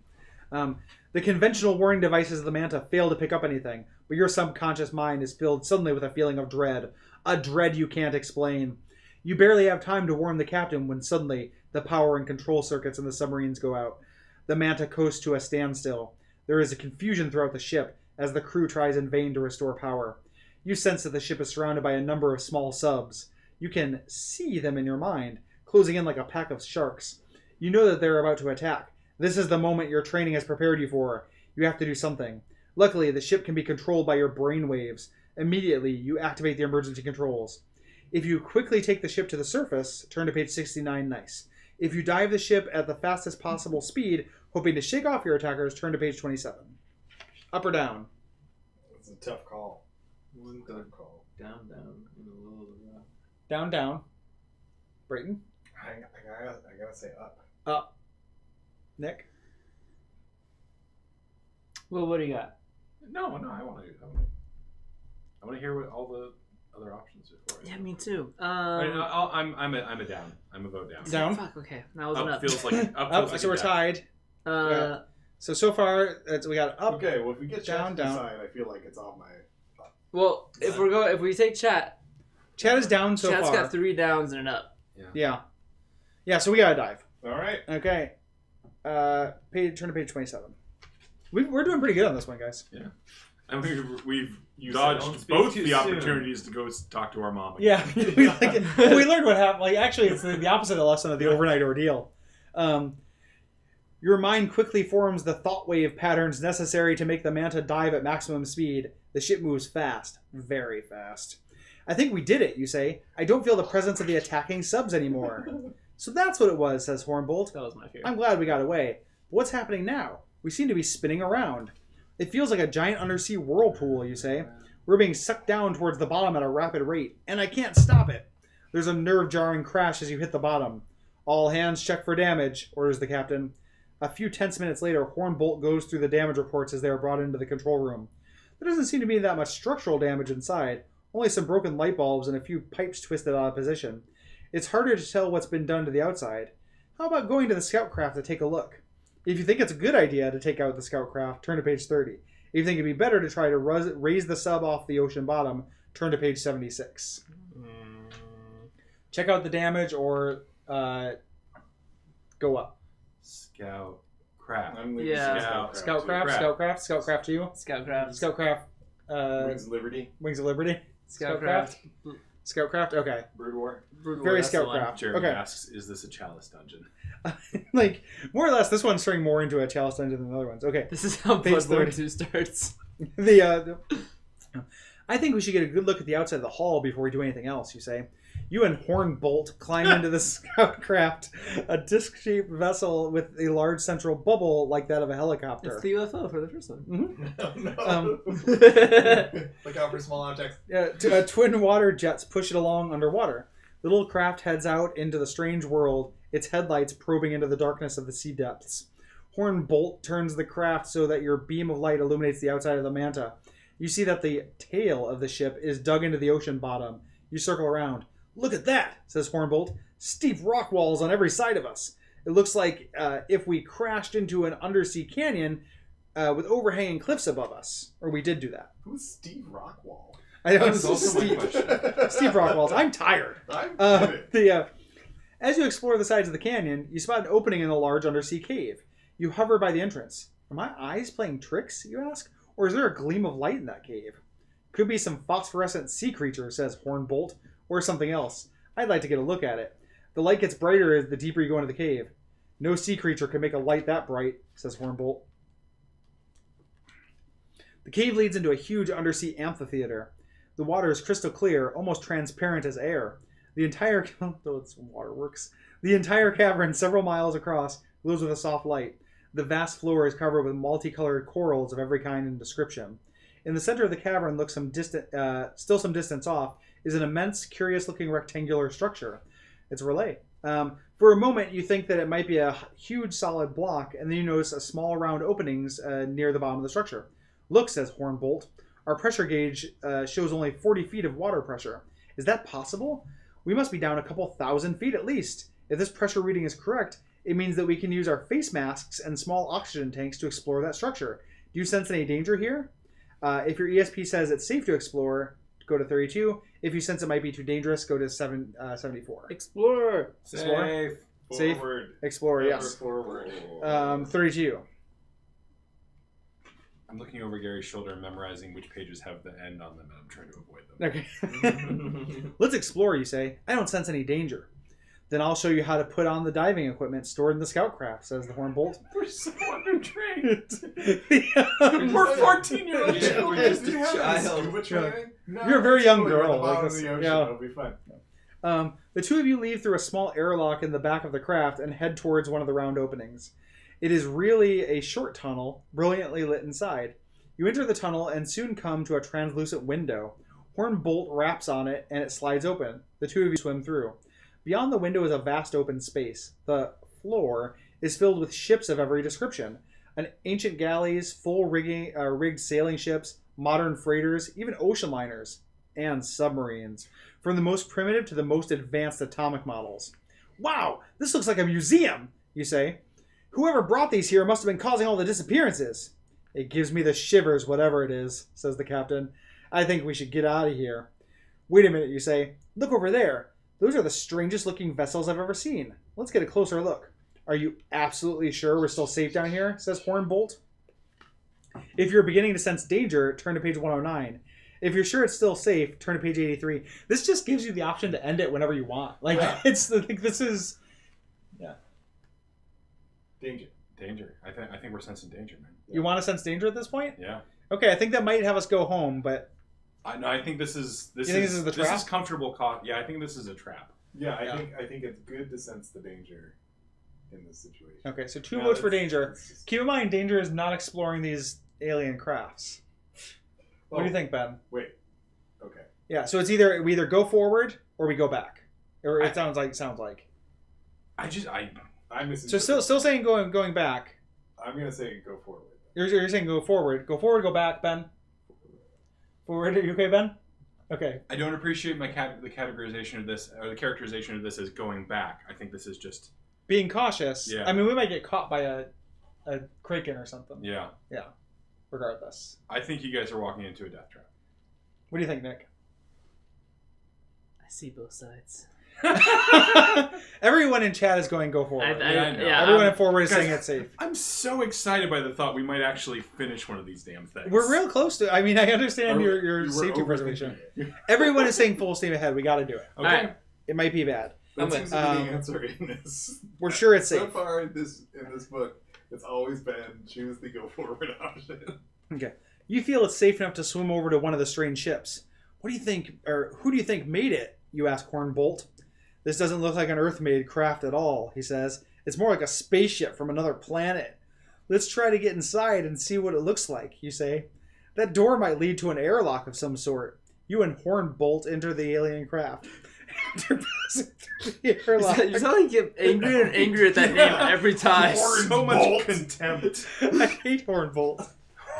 The conventional warning devices of the Manta fail to pick up anything, but your subconscious mind is filled suddenly with a feeling of dread. A dread you can't explain. You barely have time to warn the captain when suddenly the power and control circuits in the submarines go out. The Manta coasts to a standstill. There is a confusion throughout the ship as the crew tries in vain to restore power. You sense that the ship is surrounded by a number of small subs. You can see them in your mind, closing in like a pack of sharks. You know that they're about to attack. This is the moment your training has prepared you for. You have to do something. Luckily, the ship can be controlled by your brain waves. Immediately, you activate the emergency controls. If you quickly take the ship to the surface, turn to page 69, nice. If you dive the ship at the fastest possible speed, hoping to shake off your attackers, turn to page 27. Up or down? It's a tough call. One good call. Down, in the middle of the rock. Down, down. Brayton? I gotta say up. Up. Nick? Well, what do you got? No, I want to hear what all the other options are for. Yeah, me too. I'm a down. I'm a vote down. Down? Fuck, okay. That was an Up up. feels like up. Up, Feels like so a we're down. tied. Uh, So far, we got up. Okay, well if we get Down, Chad to down. decide, I feel like it's on my. well, if we take chat, Chad is down so Chat's far. got 3 downs and an up. Yeah. Yeah, so we gotta dive. All right. Okay. Turn to page 27. We're doing pretty good on this one, guys. And we've You said don't dodged speak both too the soon. opportunities to go talk to our mom. Again. Yeah, we learned what happened. Like, actually, it's the opposite lesson of the overnight ordeal. Your mind quickly forms the thought wave patterns necessary to make the Manta dive at maximum speed. The ship moves fast, very fast. I think we did it, you say. I don't feel the presence of the attacking subs anymore. So that's what it was, says Hornbolt. That was my fear. I'm glad we got away. But what's happening now? We seem to be spinning around. It feels like a giant undersea whirlpool, you say. We're being sucked down towards the bottom at a rapid rate, and I can't stop it. There's a nerve-jarring crash as you hit the bottom. All hands check for damage, orders the captain. A few tense minutes later, Hornbolt goes through the damage reports as they are brought into the control room. There doesn't seem to be that much structural damage inside, only some broken light bulbs and a few pipes twisted out of position. It's harder to tell what's been done to the outside. How about going to the scout craft to take a look? If you think it's a good idea to take out the scout craft, turn to page 30. If you think it'd be better to try to raise the sub off the ocean bottom, turn to page 76. Check out the damage or go up. Scout craft. I'm leaving Yeah. Scout craft, Crap. scout craft, scout craft to you. Scout craft. Scout craft. Wings of Liberty. Wings of Liberty. Scout craft. Scout craft. Okay. Brood War. Very That's the scout one. craft. Jeremy Okay. asks, "Is this a chalice dungeon?" Like more or less, this one's turning more into a chalice dungeon than the other ones. Okay. This is how Page Bloodborne 30. 2 starts. I think we should get a good look at the outside of the hall before we do anything else, you say. You and Hornbolt climb into the scout craft, a disc-shaped vessel with a large central bubble like that of a helicopter. It's the UFO for the first one. No. Look out for small objects. Twin water jets push it along underwater. The little craft heads out into the strange world, its headlights probing into the darkness of the sea depths. Hornbolt turns the craft so that your beam of light illuminates the outside of the Manta. You see that the tail of the ship is dug into the ocean bottom. You circle around. Look at that, says Hornbolt. Steep rock walls on every side of us. It looks like if we crashed into an undersea canyon with overhanging cliffs above us. Or we did do that. Who's Steve Rockwall? I know That it's was also my steep. question. Steep rock walls. I'm tired. I'm The as you explore the sides of the canyon, you spot an opening in a large undersea cave. You hover by the entrance. Are my eyes playing tricks, you ask? Or is there a gleam of light in that cave? Could be some phosphorescent sea creature, says Hornbolt, or something else. I'd like to get a look at it. The light gets brighter the deeper you go into the cave. No sea creature can make a light that bright, says Hornbolt. The cave leads into a huge undersea amphitheater. The water is crystal clear, almost transparent as air. The entire though it's waterworks. The entire cavern, several miles across, glows with a soft light. The vast floor is covered with multicolored corals of every kind and description. In the center of the cavern, still some distance off, is an immense, curious-looking rectangular structure. It's a relay. For a moment, you think that it might be a huge solid block, and then you notice a small round openings near the bottom of the structure. Look, says Hornbolt. Our pressure gauge shows only 40 feet of water pressure. Is that possible? We must be down a couple thousand feet at least. If this pressure reading is correct, it means that we can use our face masks and small oxygen tanks to explore that structure. Do you sense any danger here? If your ESP says it's safe to explore, go to 32. If you sense it might be too dangerous, go to 74. Explorer. Explore? Safe. Forward. Explorer, Never yes. Forward. 32. I'm looking over Gary's shoulder and memorizing which pages have the end on them, and I'm trying to avoid them. Okay. Let's explore, you say. I don't sense any danger. Then I'll show you how to put on the diving equipment stored in the scout craft, says the Hornbolt. We're so undertrained. We're We're 14-year-old Yeah, children. we're just Do you a have any child. scuba training? No, You're a very young we're at girl, the bottom like of this- the ocean. yeah. It'll be fun. The two of you leave through a small airlock in the back of the craft and head towards one of the round openings. It is really a short tunnel, brilliantly lit inside. You enter the tunnel and soon come to a translucent window. Hornbolt raps on it and it slides open. The two of you swim through. Beyond the window is a vast open space. The floor is filled with ships of every description. An ancient galleys, full rigged sailing ships, modern freighters, even ocean liners, and submarines. From the most primitive to the most advanced atomic models. Wow, this looks like a museum, you say. Whoever brought these here must have been causing all the disappearances. It gives me the shivers, whatever it is, says the captain. I think we should get out of here. Wait a minute, you say. Look over there. Those are the strangest looking vessels I've ever seen. Let's get a closer look. Are you absolutely sure we're still safe down here? Says Hornbolt. If you're beginning to sense danger, turn to page 109. If you're sure it's still safe, turn to page 83. This just gives you the option to end it whenever you want. Like, Yeah. this is... Danger. I think we're sensing danger, man. You want to sense danger at this point? Yeah. Okay, I think that might have us go home, but... I think this is You think this is the this trap? is comfortable. Yeah, I think this is a trap. Yeah, Yeah. I think it's good to sense the danger in this situation. Okay, so 2 No, votes for it's- danger. it's just- Keep in mind, danger is not exploring these alien crafts. What do you Oh, think, Ben? Wait. Okay. Yeah, so it's either we either go forward or we go back. Or it I- sounds like. I'm missing. So still saying going back. I'm gonna say go forward. You're saying go forward. Go forward, go back, Ben. Forward, are you okay, Ben? Okay. I don't appreciate the categorization of this, or the characterization of this as going back. I think this is just Being cautious. Yeah. I mean, we might get caught by a kraken or something. yeah. Regardless. I think you guys are walking into a death trap. What do you think, Nick? I see both sides. Everyone in chat is going go forward. I know. Everyone in forward is Guys, saying it's safe. I'm so excited by the thought we might actually finish one of these damn things. We're real close to. I mean, I understand your You were safety overthinking preservation. it. Everyone is saying full steam ahead. We got to do it. Okay. Alright. It might be bad. That I'm seems to be the answer in this. We're sure it's So safe. far in this book, it's always been choose the go forward option. Okay. You feel it's safe enough to swim over to one of the strange ships. What do you think, or who do you think made it? You ask Hornbolt. This doesn't look like an Earth-made craft at all, he says. It's more like a spaceship from another planet. Let's try to get inside and see what it looks like, you say. That door might lead to an airlock of some sort. You and Hornbolt enter the alien craft. After passing through the airlock, You sound like you get angrier and angrier at that name every time. So much contempt. I hate Hornbolt.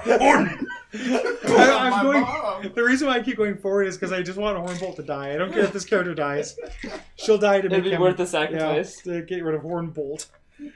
Horn. I'm going. Mom. The reason why I keep going forward is because I just want Hornbolt to die. I don't care if this character dies. She'll die to make It'd be him. worth the Yeah, sacrifice. to get rid of Hornbolt.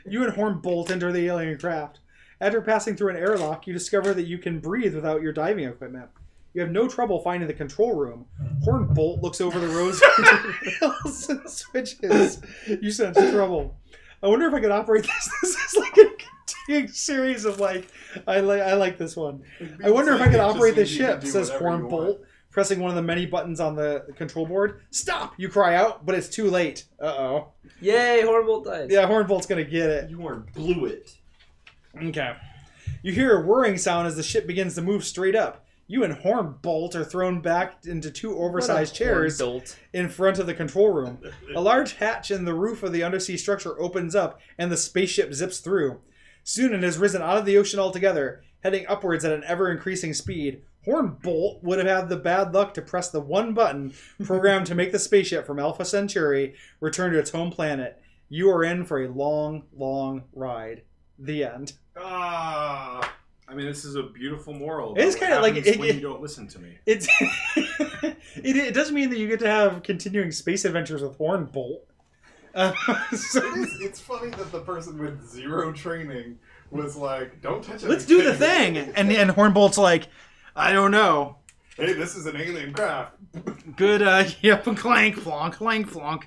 You and Hornbolt enter the alien craft. After passing through an airlock, you discover that you can breathe without your diving equipment. You have no trouble finding the control room. Hornbolt looks over the rows of rails and switches. You sense trouble. I wonder if I could operate this. This is like a continuing series of like. I like this one. I wonder if I could operate this ship, says Hornbolt, pressing one of the many buttons on the control board. Stop! You cry out, but it's too late. Uh-oh. Yay, Hornbolt dies. Yeah, Hornbolt's gonna get it. You weren't blew it. Okay. You hear a whirring sound as the ship begins to move straight up. You and Hornbolt are thrown back into two oversized chairs Hornbolt. in front of the control room. A large hatch in the roof of the undersea structure opens up, and the spaceship zips through. Soon it has risen out of the ocean altogether, heading upwards at an ever-increasing speed. Hornbolt would have had the bad luck to press the one button programmed to make the spaceship from Alpha Centauri return to its home planet. You are in for a long, long ride. The end. Ah. I mean, this is a beautiful moral. It's about kinda what like happens it- when it- you don't listen to me. It's it does mean that you get to have continuing space adventures with Hornbolt. So, It's funny that the person with zero training was like, "Don't touch it. let's do the thing, and Hornbolt's like, I don't know. Hey, this is an alien craft." Good, yep, clank, flonk, clank, flonk.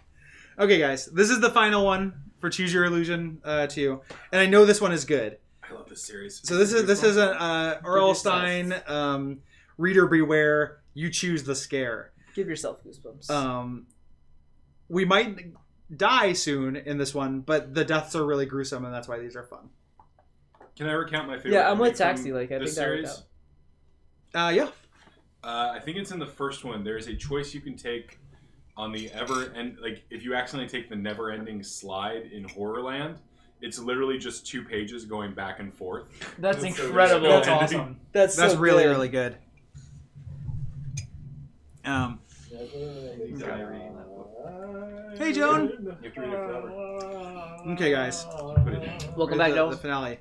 Okay, guys, this is the final one for Choose Your Illusion 2, and I know this one is good. I love this series. So this is an R.L. Stein, Reader Beware. You choose the scare. Give yourself goosebumps. We might die soon in this one, but the deaths are really gruesome, and that's why these are fun. Can I recount my favorite? Yeah, I'm with ending from Taxi. Like, I this think that would series? count. Yeah. I think it's in the first one. There's a choice you can take on the if you accidentally take the never-ending slide in Horrorland, it's literally just 2 pages going back and forth. That's That's so incredible. good. That's awesome. That's That's so really, good. really good. Hey, Joan. You have to read it forever. Okay, guys. Put it down. Welcome back, the Joel. finale.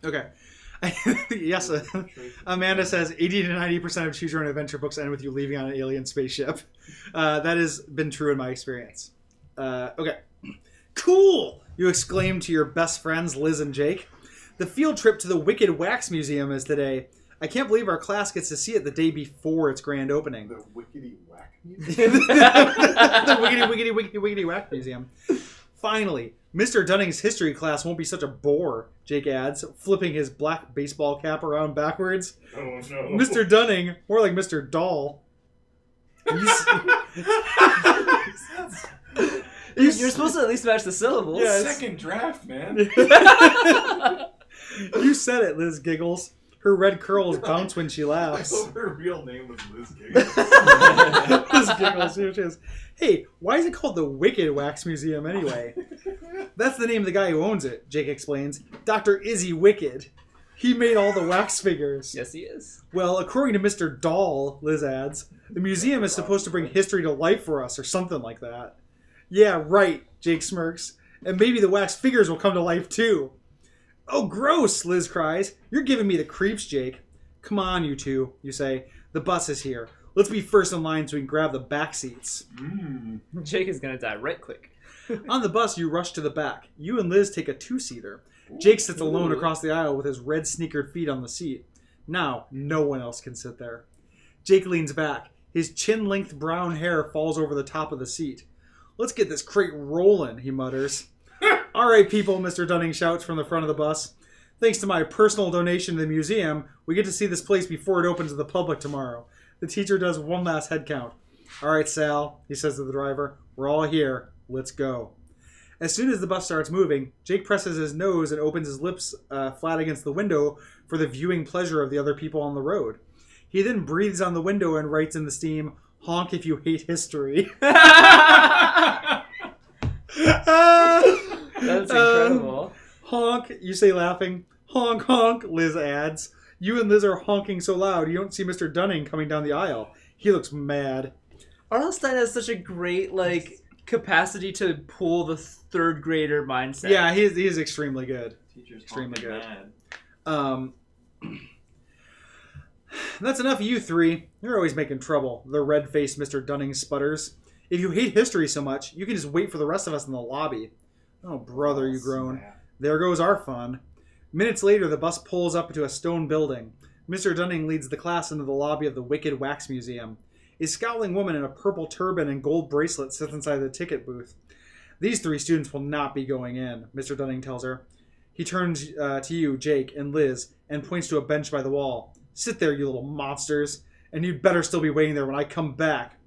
Okay. Yes, Amanda says 80 to 90% of Choose Your Own Adventure books end with you leaving on an alien spaceship. That has been true in my experience. Okay. Cool! You exclaim to your best friends, Liz and Jake. The field trip to the Wicked Wax Museum is today. I can't believe our class gets to see it the day before its grand opening. The wickety whack The music. wiggity whack museum. Finally, Mr. Dunning's history class won't be such a bore, Jake adds, flipping his black baseball cap around backwards. Oh no. Mr. Dunning, more like Mr. Doll. You're supposed to at least match the syllables. Yeah, Second draft, man. You said it, Liz giggles. Her red curls bounce when she I laughs. hope her real name was Liz Giggles. Liz giggles. Here she is. Hey, why is it called the Wicked Wax Museum anyway? That's the name of the guy who owns it, Jake explains. Dr. Izzy Wicked. He made all the wax figures. Yes, he is. Well, according to Mr. Doll, Liz adds, the museum is supposed to bring history to life for us or something like that. Yeah, right, Jake smirks. And maybe the wax figures will come to life too. Oh, gross, Liz cries. You're giving me the creeps, Jake. Come on, you two, you say. The bus is here. Let's be first in line so we can grab the back seats. Jake is gonna die right quick. On the bus, you rush to the back. You and Liz take a 2-seater. Jake sits alone across the aisle with his red sneakered feet on the seat. Now, no one else can sit there. Jake leans back. His chin-length brown hair falls over the top of the seat. Let's get this crate rolling, he mutters. All right, people, Mr. Dunning shouts from the front of the bus. Thanks to my personal donation to the museum, we get to see this place before it opens to the public tomorrow. The teacher does one last head count. All right, Sal, he says to the driver. We're all here. Let's go. As soon as the bus starts moving, Jake presses his nose and opens his lips flat against the window for the viewing pleasure of the other people on the road. He then breathes on the window and writes in the steam, honk if you hate history. That's incredible. Honk, you say laughing. Honk, honk, Liz adds. You and Liz are honking so loud you don't see Mr. Dunning coming down the aisle. He looks mad. R.L. Stein has such a great, capacity to pull the third grader mindset. Yeah, he is extremely good. Teacher's Extremely honking good. mad. That's enough of you three. You're always making trouble, the red-faced Mr. Dunning sputters. If you hate history so much, you can just wait for the rest of us in the lobby. Oh, brother, you groan. There goes our fun. Minutes later, the bus pulls up to a stone building. Mr. Dunning leads the class into the lobby of the Wicked Wax Museum. A scowling woman in a purple turban and gold bracelet sits inside the ticket booth. These 3 students will not be going in, Mr. Dunning tells her. He turns to you, Jake, and Liz, and points to a bench by the wall. Sit there, you little monsters, and you'd better still be waiting there when I come back.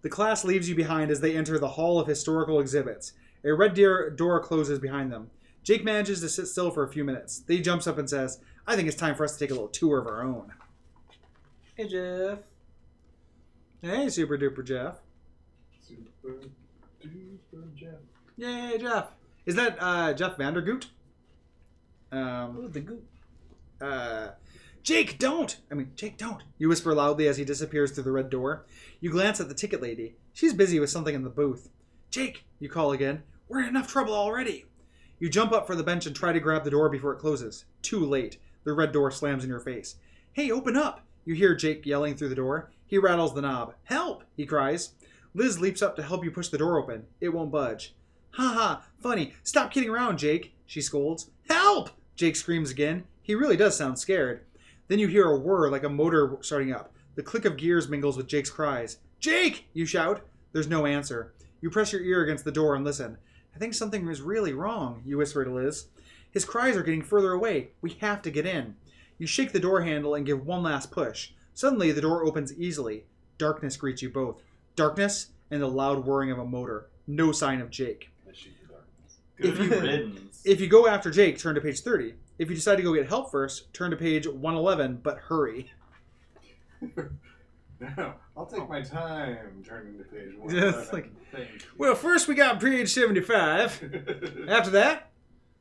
The class leaves you behind as they enter the Hall of Historical Exhibits. A red door closes behind them. Jake manages to sit still for a few minutes. Then he jumps up and says, I think it's time for us to take a little tour of our own. Hey, Jeff. Hey, Super Duper Jeff. Super duper Jeff. Yay, Jeff. Is that Jeff Vandergoot? Ooh, the goop. Jake, don't! Jake, don't! You whisper loudly as he disappears through the red door. You glance at the ticket lady. She's busy with something in the booth. Jake, you call again. We're in enough trouble already. You jump up for the bench and try to grab the door before it closes. Too late. The red door slams in your face. Hey, open up! You hear Jake yelling through the door. He rattles the knob. Help! He cries. Liz leaps up to help you push the door open. It won't budge. Ha ha! Funny. Stop kidding around, Jake, she scolds. Help! Jake screams again. He really does sound scared. Then you hear a whir like a motor starting up. The click of gears mingles with Jake's cries. Jake! You shout. There's no answer. You press your ear against the door and listen. I think something is really wrong, you whisper to Liz. His cries are getting further away. We have to get in. You shake the door handle and give one last push. Suddenly, the door opens easily. Darkness greets you both. Darkness and the loud whirring of a motor. No sign of Jake. Good riddance. If you go after Jake, turn to page 30. If you decide to go get help first, turn to page 111, but hurry. I'll take my time turning to page 1. Yeah, it's like, well, first we got page 75. After that,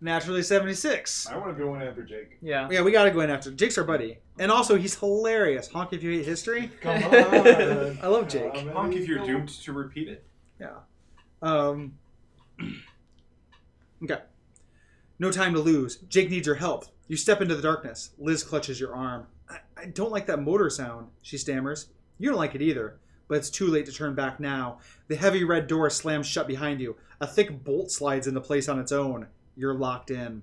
naturally 76. I want to go in after Jake. Yeah. Yeah, we got to go in after. Jake's our buddy. And also, he's hilarious. Honk if you hate history. Come on. I love Jake. Honk if you're doomed to repeat it. Yeah. Okay. No time to lose. Jake needs your help. You step into the darkness. Liz clutches your arm. I don't like that motor sound, she stammers. You don't like it either, but it's too late to turn back now. The heavy red door slams shut behind you. A thick bolt slides into place on its own. You're locked in.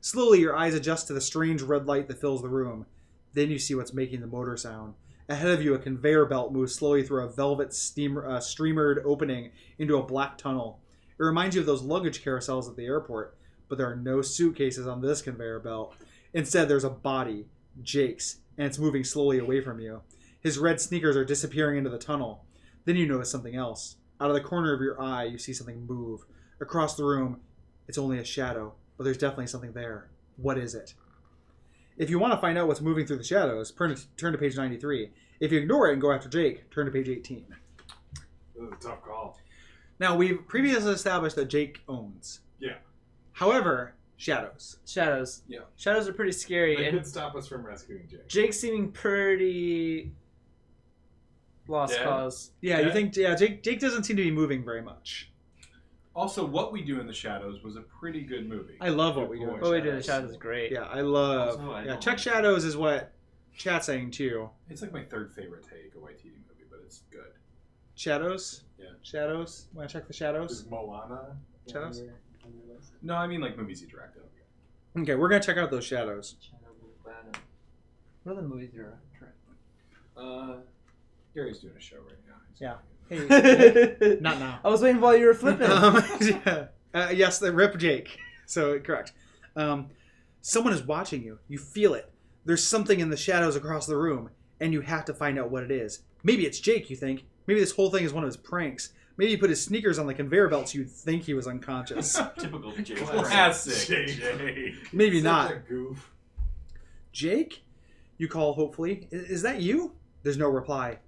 Slowly, your eyes adjust to the strange red light that fills the room. Then you see what's making the motor sound. Ahead of you, a conveyor belt moves slowly through a velvet streamered opening into a black tunnel. It reminds you of those luggage carousels at the airport, but there are no suitcases on this conveyor belt. Instead, there's a body, Jake's, and it's moving slowly away from you. His red sneakers are disappearing into the tunnel. Then you notice something else. Out of the corner of your eye, you see something move. Across the room, it's only a shadow, but there's definitely something there. What is it? If you want to find out what's moving through the shadows, turn to page 93. If you ignore it and go after Jake, turn to page 18. This is a tough call. Now, we've previously established that Jake owns. Yeah. However, shadows. Shadows. Yeah. Shadows are pretty scary. They And could stop us from rescuing Jake. Jake seeming pretty lost Dead? cause. Yeah, Okay. you think? Yeah, Jake doesn't seem to be moving very much. Also, What We Do in the Shadows was a pretty good movie. I love What We Do in the What we do in the Shadows. shadows is great. Yeah, I love. Also, I Yeah, don't Check like Shadows is what chat's saying too. It's like my third favorite Taika Waititi movie, but it's good. Shadows. Yeah. Shadows. Want to check the shadows? Is Moana? Shadows? on your list? No, I mean like movies he directed. Okay, we're gonna check out those shadows. What other movies are Gary's doing a show right now. Yeah. Hey, trying? not now. I was waiting while you were flipping. Yeah. Yes, the rip Jake. So correct. Someone is watching you. You feel it. There's something in the shadows across the room, and you have to find out what it is. Maybe it's Jake, you think. Maybe this whole thing is one of his pranks. Maybe he put his sneakers on the conveyor belt so you'd think he was unconscious. Typical Jake. Classic Jake. Maybe Such not. a goof. Jake? You call hopefully. Is that you? There's no reply.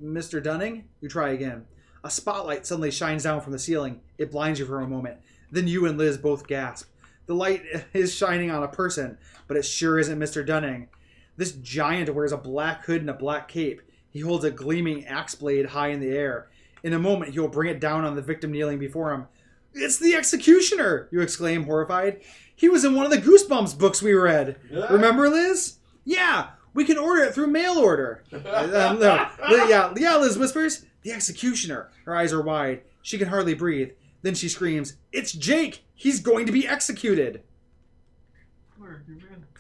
Mr. Dunning? You try again. A spotlight suddenly shines down from the ceiling. It blinds you for a moment. Then you and Liz both gasp. The light is shining on a person, but it sure isn't Mr. Dunning. This giant wears a black hood and a black cape. He holds a gleaming axe blade high in the air. In a moment, he'll bring it down on the victim kneeling before him. It's the executioner! You exclaim, horrified. He was in one of the Goosebumps books we read. Remember, Liz? Yeah, we can order it through mail order. No. Yeah, Liz whispers. The executioner. Her eyes are wide. She can hardly breathe. Then she screams, It's Jake! He's going to be executed!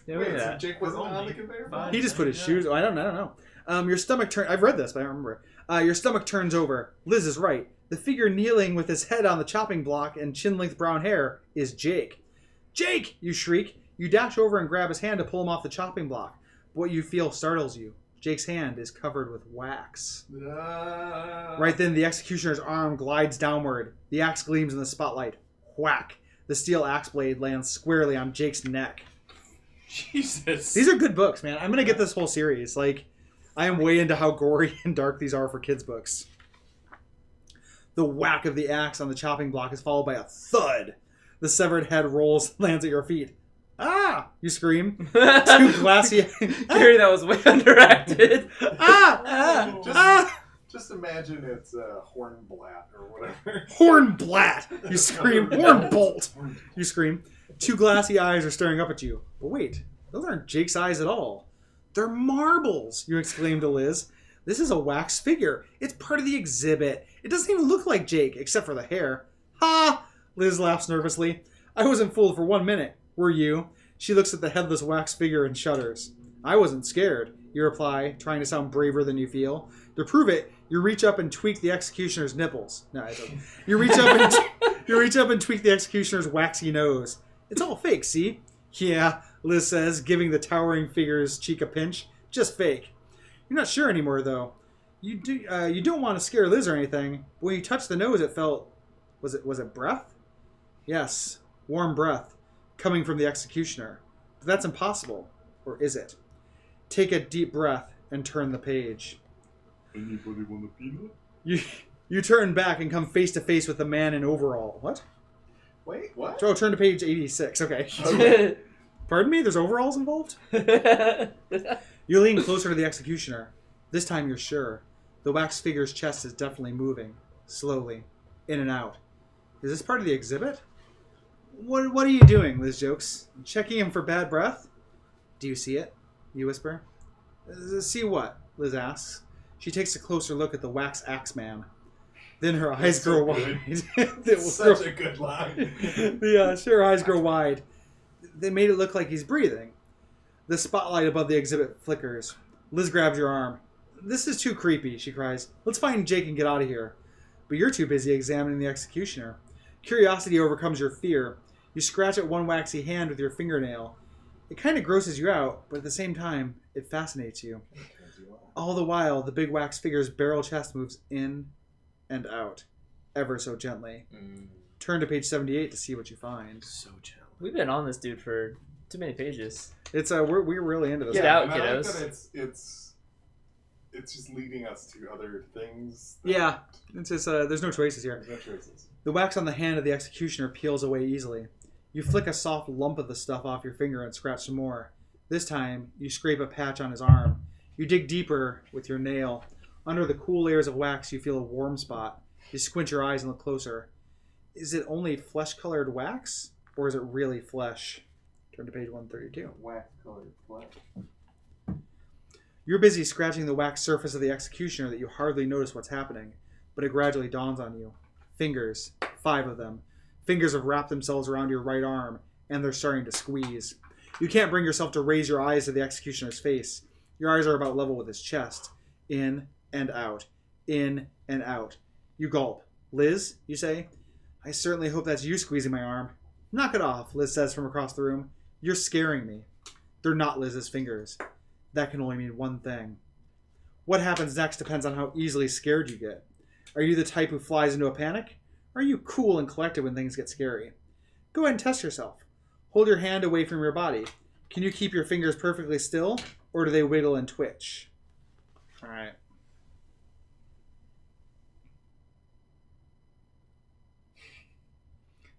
Yeah, Wait, we so that. Jake wasn't on the conveyor belt? He just put his shoes... I don't know. Your stomach turns... I've read this, but I don't remember. Your stomach turns over. Liz is right. The figure kneeling with his head on the chopping block and chin-length brown hair is Jake. Jake! You shriek. You dash over and grab his hand to pull him off the chopping block. What you feel startles you. Jake's hand is covered with wax. Right then, the executioner's arm glides downward. The axe gleams in the spotlight. Whack! The steel axe blade lands squarely on Jake's neck. Jesus. These are good books, man. I'm going to get this whole series. Like, I am way into how gory and dark these are for kids' books. The whack of the axe on the chopping block is followed by a thud. The severed head rolls, lands at your feet. Ah! You scream. Two glassy... Gary, that was way underacted. Just imagine it's Hornblatt or whatever. Hornblatt! You scream. Hornbolt! You scream. Two glassy eyes are staring up at you. But wait, Those aren't Jake's eyes at all. They're marbles, you exclaimed to Liz. This is a wax figure. It's part of the exhibit. It doesn't even look like Jake, except for the hair. Ha! Liz laughs nervously. I wasn't fooled for 1 minute. Were you? She looks at the headless wax figure and shudders. I wasn't scared, you reply, trying to sound braver than you feel. To prove it, you reach up and tweak the executioner's nipples. No, it doesn't. You reach up and tweak the executioner's waxy nose. It's all fake, see? Yeah, Liz says, giving the towering figure's cheek a pinch. Just fake. You're not sure anymore, though. You don't want to scare Liz or anything. But when you touched the nose, it felt... Was it breath? Yes, warm breath, coming from the executioner. But that's impossible. Or is it? Take a deep breath and turn the page. Anybody want a peanut? You turn back and come face to face with the man in overall. What? Wait, what? Oh, turn to page 86. Okay. Pardon me? There's overalls involved? You lean closer to the executioner. This time you're sure. The wax figure's chest is definitely moving. Slowly. In and out. Is this part of the exhibit? What are you doing? Liz jokes. Checking him for bad breath? Do you see it? You whisper. See what? Liz asks. She takes a closer look at the wax axe man. Then her eyes grow wide. Such a good line. Her eyes grow wide. They made it look like he's breathing. The spotlight above the exhibit flickers. Liz grabs your arm. This is too creepy, she cries. Let's find Jake and get out of here. But you're too busy examining the executioner. Curiosity overcomes your fear. You scratch at one waxy hand with your fingernail. It kind of grosses you out, but at the same time, it fascinates you. All the while, the big wax figure's barrel chest moves in and out, ever so gently. Turn to page 78 to see what you find. So gently. We've been on this dude for too many pages. It's we're really into this. Get one. out, And I like kiddos. that it's just leading us to other things. Yeah, it's just there's no choices here. There's no choices. The wax on the hand of the executioner peels away easily. You flick a soft lump of the stuff off your finger and scratch some more. This time, you scrape a patch on his arm. You dig deeper with your nail. Under the cool layers of wax, you feel a warm spot. You squint your eyes and look closer. Is it only flesh-colored wax, or is it really flesh? Turn to page 132. Wax-colored flesh. You're busy scratching the wax surface of the executioner that you hardly notice what's happening, but it gradually dawns on you. Fingers. 5 of them. Fingers have wrapped themselves around your right arm, and they're starting to squeeze. You can't bring yourself to raise your eyes to the executioner's face. Your eyes are about level with his chest. In and out. In and out. You gulp. Liz, you say? I certainly hope that's you squeezing my arm. Knock it off, Liz says from across the room. You're scaring me. They're not Liz's fingers. That can only mean one thing. What happens next depends on how easily scared you get. Are you the type who flies into a panic? Or are you cool and collected when things get scary? Go ahead and test yourself. Hold your hand away from your body. Can you keep your fingers perfectly still, or do they wiggle and twitch? All right.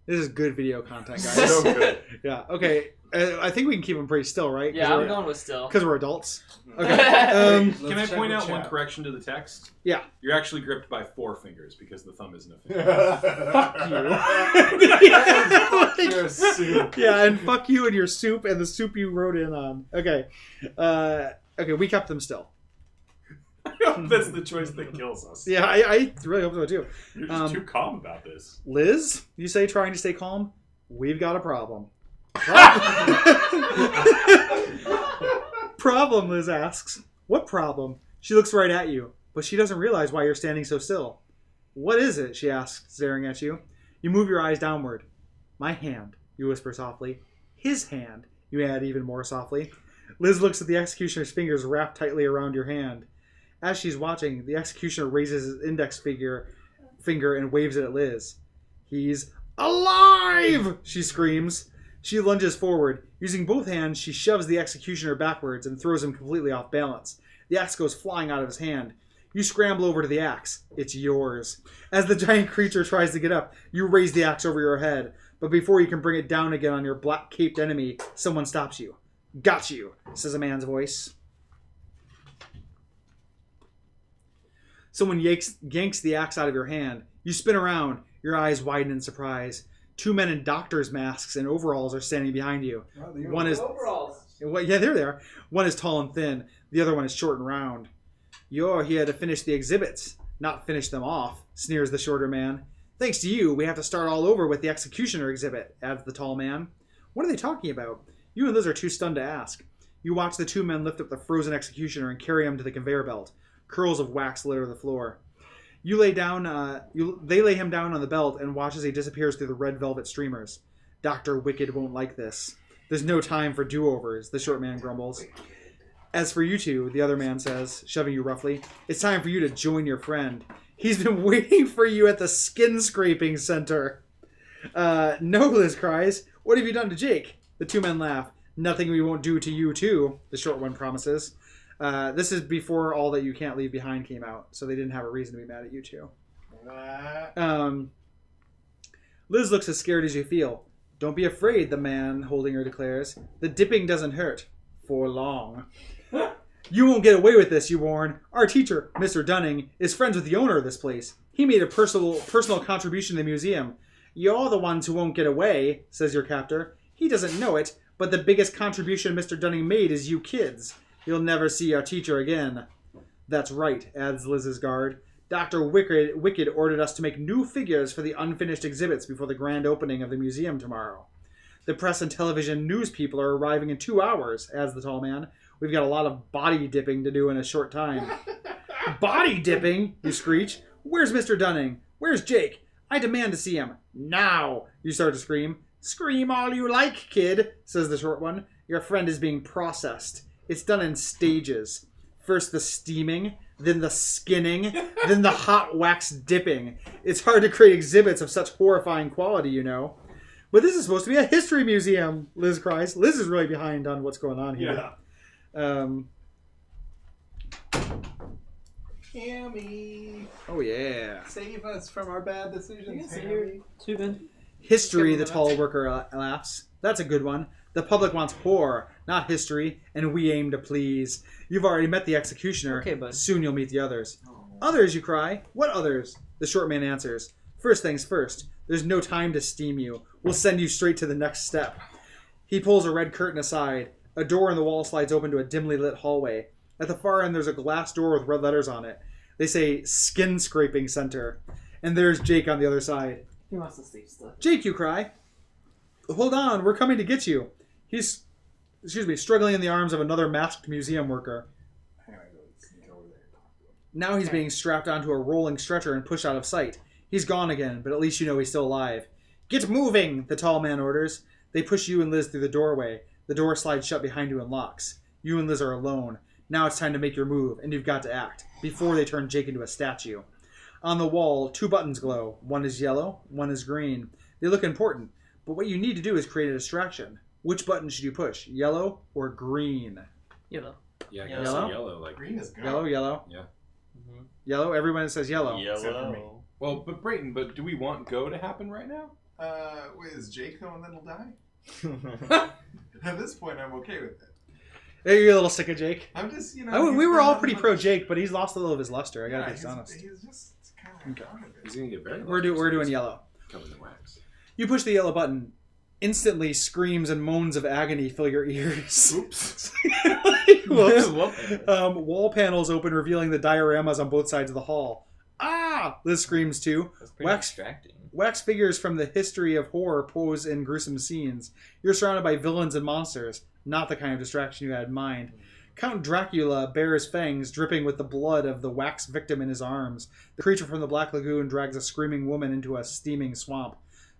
This is good video content, guys. So good. Yeah. Okay. I think we can keep them pretty still, right? Yeah, I'm going with still. Because we're adults. Okay. Can I point out one correction to the text? Yeah. You're actually gripped by 4 fingers because the thumb isn't a finger. Fuck you. Your soup. Yeah, and fuck you and your soup and the soup you wrote in on. Okay. Okay, we kept them still. That's the choice that kills us. Yeah, I really hope so too. You're just too calm about this. Liz, you say trying to stay calm? We've got a problem. Problem, Liz asks. What problem? She looks right at you, but she doesn't realize why you're standing so still. What is it? She asks, staring at you. You move your eyes downward. My hand, you whisper softly. His hand, you add even more softly. Liz looks at the executioner's fingers wrapped tightly around your hand. As she's watching, the executioner raises his index finger and waves it at Liz. He's alive! She screams. She lunges forward. Using both hands, she shoves the executioner backwards and throws him completely off balance. The axe goes flying out of his hand. You scramble over to the axe. It's yours. As the giant creature tries to get up, you raise the axe over your head. But before you can bring it down again on your black-caped enemy, someone stops you. Got you, says a man's voice. Someone yanks the axe out of your hand. You spin around. Your eyes widen in surprise. 2 men in doctor's masks and overalls are standing behind you. One is Well, yeah, there they are. One is tall and thin. The other one is short and round. You're here to finish the exhibits, not finish them off, sneers the shorter man. Thanks to you, we have to start all over with the executioner exhibit, adds the tall man. What are they talking about? You and Liz are too stunned to ask. You watch the two men lift up the frozen executioner and carry him to the conveyor belt. Curls of wax litter the floor. They lay him down on the belt and watch as he disappears through the red velvet streamers. Dr. Wicked won't like this. There's no time for do-overs, the short man grumbles. As for you two, the other man says, shoving you roughly, it's time for you to join your friend. He's been waiting for you at the skin scraping center. No, Liz cries. What have you done to Jake? The two men laugh. Nothing we won't do to you too, the short one promises. This is before All That You Can't Leave Behind came out, so they didn't have a reason to be mad at you two. Liz looks as scared as you feel. Don't be afraid, the man holding her declares. The dipping doesn't hurt. For long. You won't get away with this, you warn. Our teacher, Mr. Dunning, is friends with the owner of this place. He made a personal contribution to the museum. You're the ones who won't get away, says your captor. He doesn't know it, but the biggest contribution Mr. Dunning made is you kids. You'll never see our teacher again. That's right, adds Liz's guard. Dr. Wicked ordered us to make new figures for the unfinished exhibits before the grand opening of the museum tomorrow. The press and television news people are arriving in 2 hours, adds the tall man. We've got a lot of body dipping to do in a short time. Body dipping? You screech. Where's Mr. Dunning? Where's Jake? I demand to see him. Now! You start to scream. Scream all you like, kid, says the short one. Your friend is being processed. It's done in stages. First the steaming, then the skinning, then the hot wax dipping. It's hard to create exhibits of such horrifying quality, you know. But this is supposed to be a history museum, Liz cries. Liz is really behind on what's going on here. Yeah. Tammy. Oh, yeah. Save us from our bad decisions, Yes, Tammy. Too good. History, the tall worker laughs. That's a good one. The public wants horror, not history, and we aim to please. You've already met the executioner. Okay, bud. Soon you'll meet the others. Others, you cry. What others? The short man answers. First things first. There's no time to steam you. We'll send you straight to the next step. He pulls a red curtain aside. A door in the wall slides open to a dimly lit hallway. At the far end, there's a glass door with red letters on it. They say, Skin Scraping Center. And there's Jake on the other side. He wants to sleep still. Jake, you cry. Hold on, we're coming to get you. He's, struggling in the arms of another masked museum worker. Now he's being strapped onto a rolling stretcher and pushed out of sight. He's gone again, but at least you know he's still alive. Get moving, the tall man orders. They push you and Liz through the doorway. The door slides shut behind you and locks. You and Liz are alone. Now it's time to make your move, and you've got to act, before they turn Jake into a statue. On the wall, 2 buttons glow. One is yellow, one is green. They look important, but what you need to do is create a distraction. Which button should you push, yellow or green? Yellow. Yeah, I Yellow? guess yellow. Like Green is good. Yellow? Yeah. Yellow? Everyone says yellow. Except for me. Well, but Brayton, but do we want go to happen right now? Wait, is Jake the one that'll die? At this point, I'm okay with it. Hey, you're a little sick of Jake. I'm just, you know. Oh, he's we were been all nothing pretty but- pro Jake, but he's lost a little of his luster. I gotta Yeah, be honest. He's just kind of out of it. He's gonna get very. We're doing yellow. Covered in wax. You push the yellow button. Instantly, screams and moans of agony fill your ears. Oops. Whoops. Wall panels open, revealing the dioramas on both sides of the hall. Ah! Liz screams too. That's pretty Wax- distracting. Wax figures from the history of horror pose in gruesome scenes. You're surrounded by villains and monsters, not the kind of distraction you had in mind. Count Dracula bears fangs dripping with the blood of the wax victim in his arms. The creature from the Black Lagoon drags a screaming woman into a steaming swamp.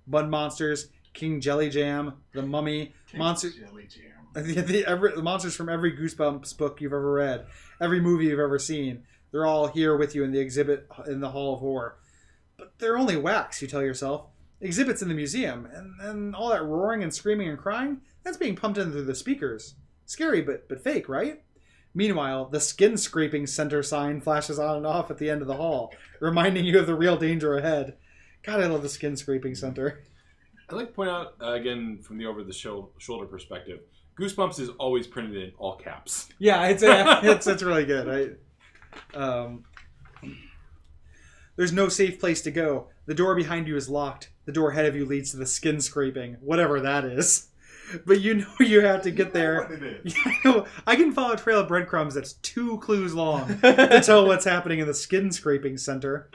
Mud monsters, King Jelly Jam, the Mummy, monsters. Jelly Jam. The monsters from every Goosebumps book you've ever read, every movie you've ever seen. They're all here with you in the exhibit in the Hall of Horror. But they're only wax, you tell yourself. Exhibits in the museum, and all that roaring and screaming and crying, that's being pumped in through the speakers. Scary, but fake, right? Meanwhile, the Skin Scraping Center sign flashes on and off at the end of the hall, reminding you of the real danger ahead. God, I love the Skin Scraping Center. I'd like to point out, again, from the over-the-shoulder perspective, Goosebumps is always printed in all caps. Yeah, it's really good. There's no safe place to go. The door behind you is locked. The door ahead of you leads to the skin scraping, whatever that is. But you know you have to get You know there. what it is. I can follow a trail of breadcrumbs that's 2 clues long to tell what's happening in the skin scraping center.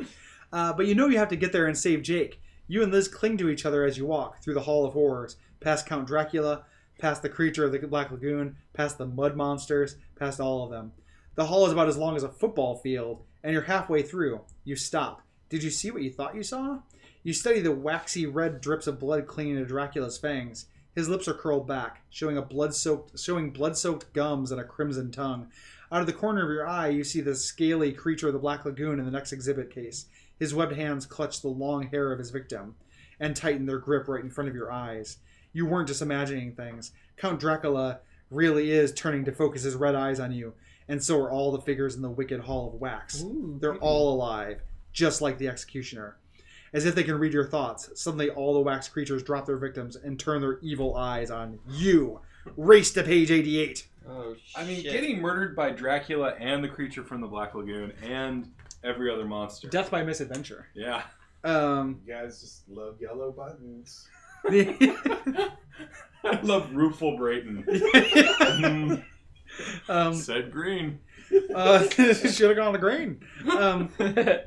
But you know you have to get there and save Jake. You and Liz cling to each other as you walk through the Hall of Horrors, past Count Dracula, past the creature of the Black Lagoon, past the mud monsters, past all of them. The hall is about as long as a football field, and you're halfway through. You stop. Did you see what you thought you saw? You study the waxy red drips of blood clinging to Dracula's fangs. His lips are curled back, showing blood-soaked gums and a crimson tongue. Out of the corner of your eye, you see the scaly creature of the Black Lagoon in the next exhibit case. His webbed hands clutch the long hair of his victim and tighten their grip right in front of your eyes. You weren't just imagining things. Count Dracula really is turning to focus his red eyes on you, and so are all the figures in the wicked Hall of Wax. Ooh, They're all alive, just like the executioner. As if they can read your thoughts, suddenly all the wax creatures drop their victims and turn their evil eyes on you. Race to page 88. Oh, shit. I mean, getting murdered by Dracula and the creature from the Black Lagoon and every other monster. Death by misadventure. Yeah. You guys just love yellow buttons. I love Rueful Brayton. Said green. Should have gone to green.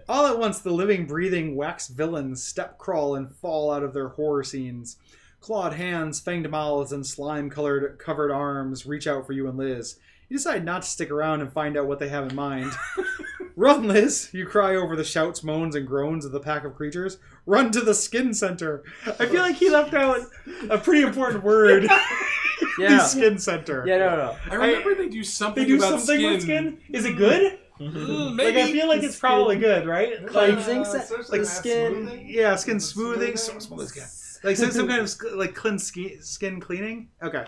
All at once, the living, breathing wax villains step, crawl, and fall out of their horror scenes. Clawed hands, fanged mouths, and slime-covered arms reach out for you and Liz. You decide not to stick around and find out what they have in mind. Run, Liz! You cry over the shouts, moans, and groans of the pack of creatures. Run to the skin center. I feel like he left out a pretty important word. Yeah. The skin center. Yeah, no. I remember they do something They do about something skin. with skin? Is it good? Maybe. Like, I feel like it's probably good, right? Like, especially like that skin- smoothing. Yeah, skin smoothing. Smooth skin. Like some kind of like skin cleaning? Okay.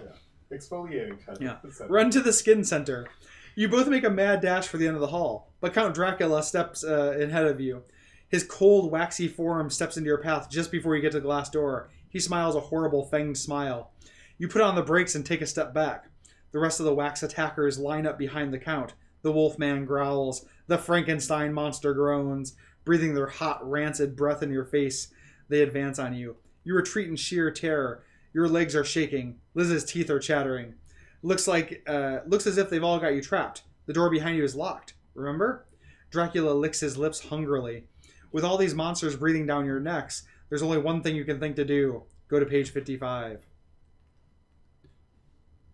Exfoliating kind Yeah. of. Run to the skin center. You both make a mad dash for the end of the hall, but Count Dracula steps ahead of you. His cold, waxy form steps into your path just before you get to the glass door. He smiles a horrible, fanged smile. You put on the brakes and take a step back. The rest of the wax attackers line up behind the Count. The Wolfman growls. The Frankenstein monster groans. Breathing their hot, rancid breath in your face, they advance on you. You retreat in sheer terror. Your legs are shaking. Liz's teeth are chattering. Looks as if they've all got you trapped. The door behind you is locked. Remember? Dracula licks his lips hungrily. With all these monsters breathing down your necks, there's only one thing you can think to do. Go to page 55.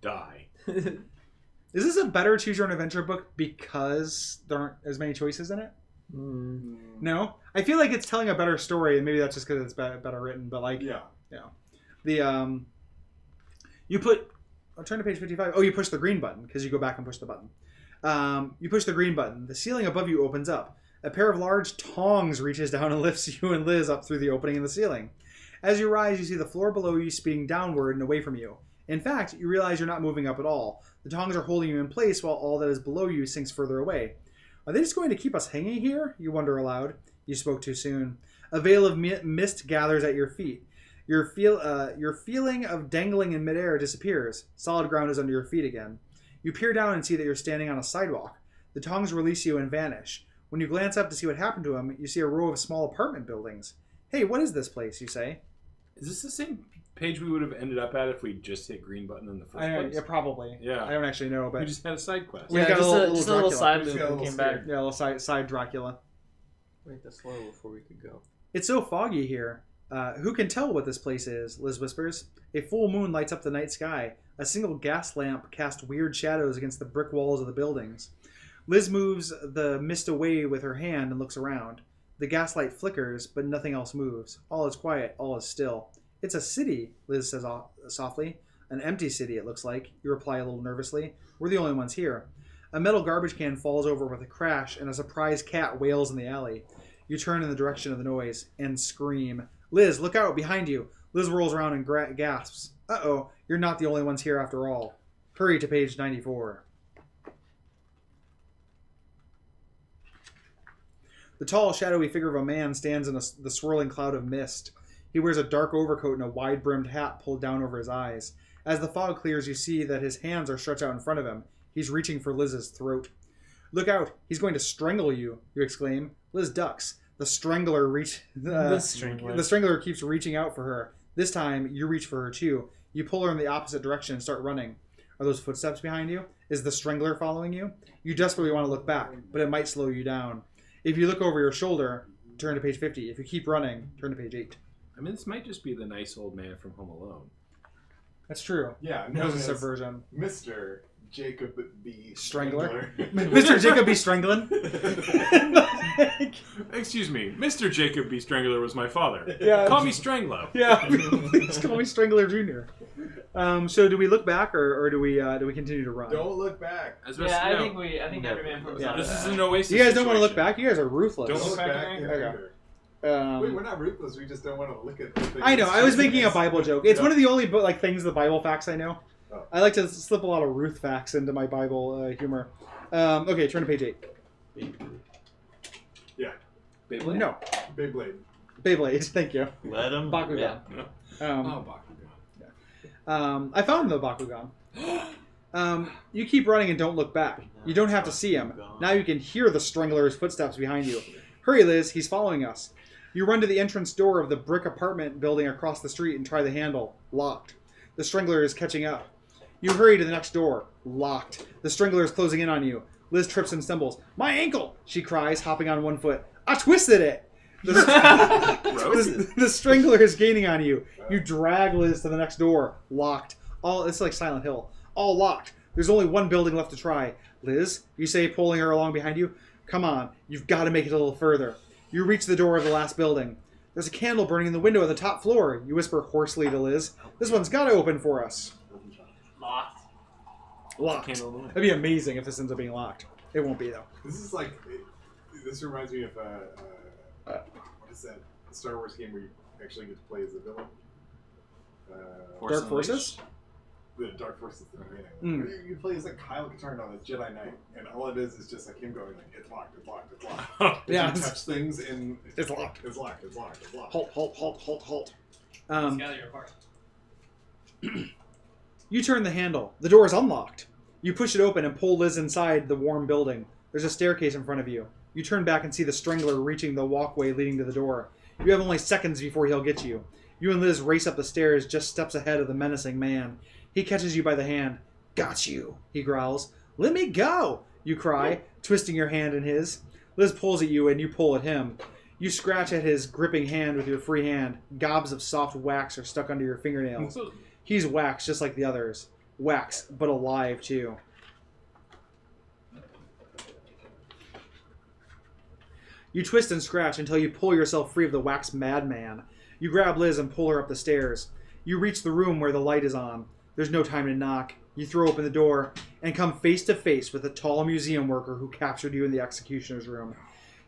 Die. Is this a better choose your own adventure book because there aren't as many choices in it? No? I feel like it's telling a better story, and maybe that's just because it's better written, but like... Yeah. The, you put... I'll turn to page 55. Oh, you push the green button, because you go back and push the button. You push the green button. The ceiling above you opens up. A pair of large tongs reaches down and lifts you and Liz up through the opening in the ceiling. As you rise, you see the floor below you speeding downward and away from you. In fact, you realize you're not moving up at all. The tongs are holding you in place while all that is below you sinks further away. Are they just going to keep us hanging here? You wonder aloud. You spoke too soon. A veil of mist gathers at your feet. Your feeling of dangling in midair disappears. Solid ground is under your feet again. You peer down and see that you're standing on a sidewalk. The tongs release you and vanish. When you glance up to see what happened to them, you see a row of small apartment buildings. Hey, what is this place, you say? Is this the same page we would have ended up at if we just hit green button in the first place? Yeah, probably. Yeah. I don't actually know, but... We just had a side quest. We Yeah, got just a a little little Dracula. side We just loop got a and little came back. Yeah, a little side Dracula. Wait, that's slow before we could go. It's so foggy here. Who can tell what this place is? Liz whispers. A full moon lights up the night sky. A single gas lamp casts weird shadows against the brick walls of the buildings. Liz moves the mist away with her hand and looks around. The gaslight flickers, but nothing else moves. All is quiet. All is still. It's a city, Liz says softly. An empty city, it looks like. You reply a little nervously. We're the only ones here. A metal garbage can falls over with a crash, and a surprised cat wails in the alley. You turn in the direction of the noise and scream. Liz, look out, behind you. Liz rolls around and gasps. Uh-oh, you're not the only ones here after all. Hurry to page 94. The tall, shadowy figure of a man stands in the swirling cloud of mist. He wears a dark overcoat and a wide-brimmed hat pulled down over his eyes. As the fog clears, you see that his hands are stretched out in front of him. He's reaching for Liz's throat. Look out, he's going to strangle you, you exclaim. Liz ducks. The strangler keeps reaching out for her. This time, you reach for her too. You pull her in the opposite direction and start running. Are those footsteps behind you? Is the strangler following you? You desperately want to look back, but it might slow you down. If you look over your shoulder, turn to page 50. If you keep running, turn to page 8. I mean, this might just be the nice old man from Home Alone. That's true. Yeah, That no, was a it's subversion. Mr. Jacob B. Strangler? Mr. Jacob B. Strangling? Excuse me, Mr. Jacob B. Strangler was my father. Yeah. Call me Stranglo. Yeah, please call me Strangler Jr. So do we look back or do we continue to run? Don't look back. As Yeah, best, I no. think every man for himself. This is an oasis. You guys don't want to look situation. back? You guys are ruthless. Don't Don't look look back back. in in anger. anger. Um, Wait, we're not ruthless. We just don't want to look at the things. I know. I was making a Bible joke. It's Yeah. one of the only things the Bible facts I know. Oh. I like to slip a lot of Ruth facts into my Bible humor. Okay, turn to page 8. Yeah. Beyblade? No, Beyblade. Beyblade. Thank you. Let him. Bakugan. Oh, Bakugan. I found the Bakugan. You keep running and don't look back. You don't have to see him. Now you can hear the Strangler's footsteps behind you. Hurry, Liz. He's following us. You run to the entrance door of the brick apartment building across the street and try the handle. Locked. The Strangler is catching up. You hurry to the next door. Locked. The Strangler is closing in on you. Liz trips and stumbles. My ankle! She cries, hopping on one foot. I twisted it! The Strangler is gaining on you. You drag Liz to the next door. Locked. It's like Silent Hill. All locked. There's only one building left to try. Liz, you say, pulling her along behind you. Come on. You've got to make it a little further. You reach the door of the last building. There's a candle burning in the window on the top floor. You whisper hoarsely to Liz. This one's got to open for us. Locked. Locked. That'd be amazing if this ends up being locked. It won't be, though. This is like. This reminds me of what is that? The Star Wars game where you actually get to play as a villain. Dark Forces? The Dark Forces. Where you play as like Kyle Katarn on this Jedi Knight, and all it is just like him going like, "It's locked, it's locked, it's locked." If Yeah, you touch things and it's locked. It's locked. It's locked. It's locked. Halt, halt, halt, halt, halt. Gather your apart. You turn the handle. The door is unlocked. You push it open and pull Liz inside the warm building. There's a staircase in front of you. You turn back and see the Strangler reaching the walkway leading to the door. You have only seconds before he'll get you. You and Liz race up the stairs just steps ahead of the menacing man. He catches you by the hand. Got you, he growls. Let me go, you cry, twisting your hand in his. Liz pulls at you and you pull at him. You scratch at his gripping hand with your free hand. Gobs of soft wax are stuck under your fingernails. He's wax just like the others. Wax, but alive too. You twist and scratch until you pull yourself free of the wax madman. You grab Liz and pull her up the stairs. You reach the room where the light is on. There's no time to knock. You throw open the door and come face to face with the tall museum worker who captured you in the executioner's room.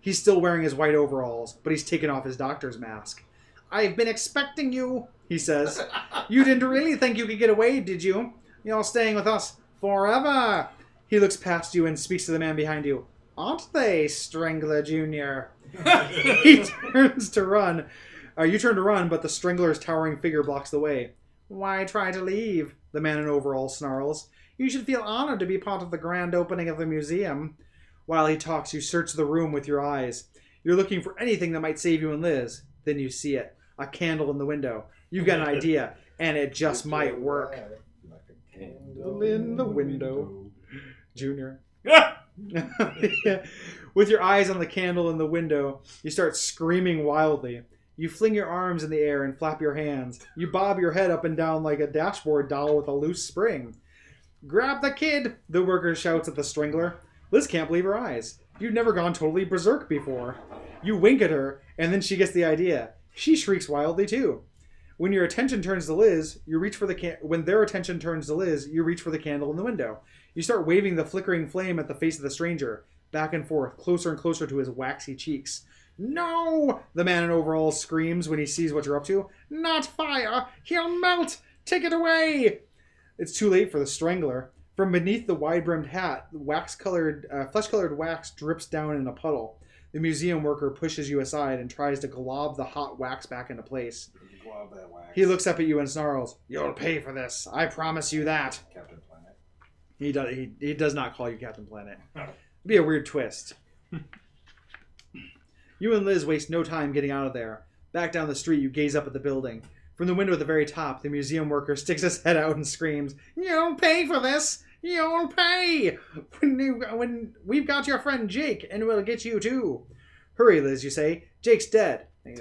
He's still wearing his white overalls, but he's taken off his doctor's mask. I've been expecting you, he says. You didn't really think you could get away, did you? You're staying with us forever. He looks past you and speaks to the man behind you. Aren't they, Strangler Jr.? He turns to run. You turn to run, but the Strangler's towering figure blocks the way. Why try to leave? The man in overalls snarls. You should feel honored to be part of the grand opening of the museum. While he talks, you search the room with your eyes. You're looking for anything that might save you and Liz. Then you see it. A candle in the window. You've got an idea, and it just might work. Candle in the window. Junior. With your eyes on the candle in the window, you start screaming wildly. You fling your arms in the air and flap your hands. You bob your head up and down like a dashboard doll with a loose spring. Grab the kid, the worker shouts at the Strangler. Liz can't believe her eyes. You've never gone totally berserk before. You wink at her, and then she gets the idea. She shrieks wildly too. When your attention turns to Liz, you reach for the when their attention turns to Liz, you reach for the candle in the window. You start waving the flickering flame at the face of the stranger, back and forth, closer and closer to his waxy cheeks. No! The man in overalls screams when he sees what you're up to. Not fire! He'll melt! Take it away! It's too late for the Strangler. From beneath the wide-brimmed hat, flesh-colored wax drips down in a puddle. The museum worker pushes you aside and tries to glob the hot wax back into place. Glob that wax. He looks up at you and snarls, "You'll pay for this. I promise you that." Captain Planet. He does not call you Captain Planet. It'd be a weird twist. You and Liz waste no time getting out of there. Back down the street, you gaze up at the building. From the window at the very top, the museum worker sticks his head out and screams, "You'll pay for this! You'll pay! When we've got your friend Jake, and we'll get you too." "Hurry, Liz," you say. "Jake's dead." You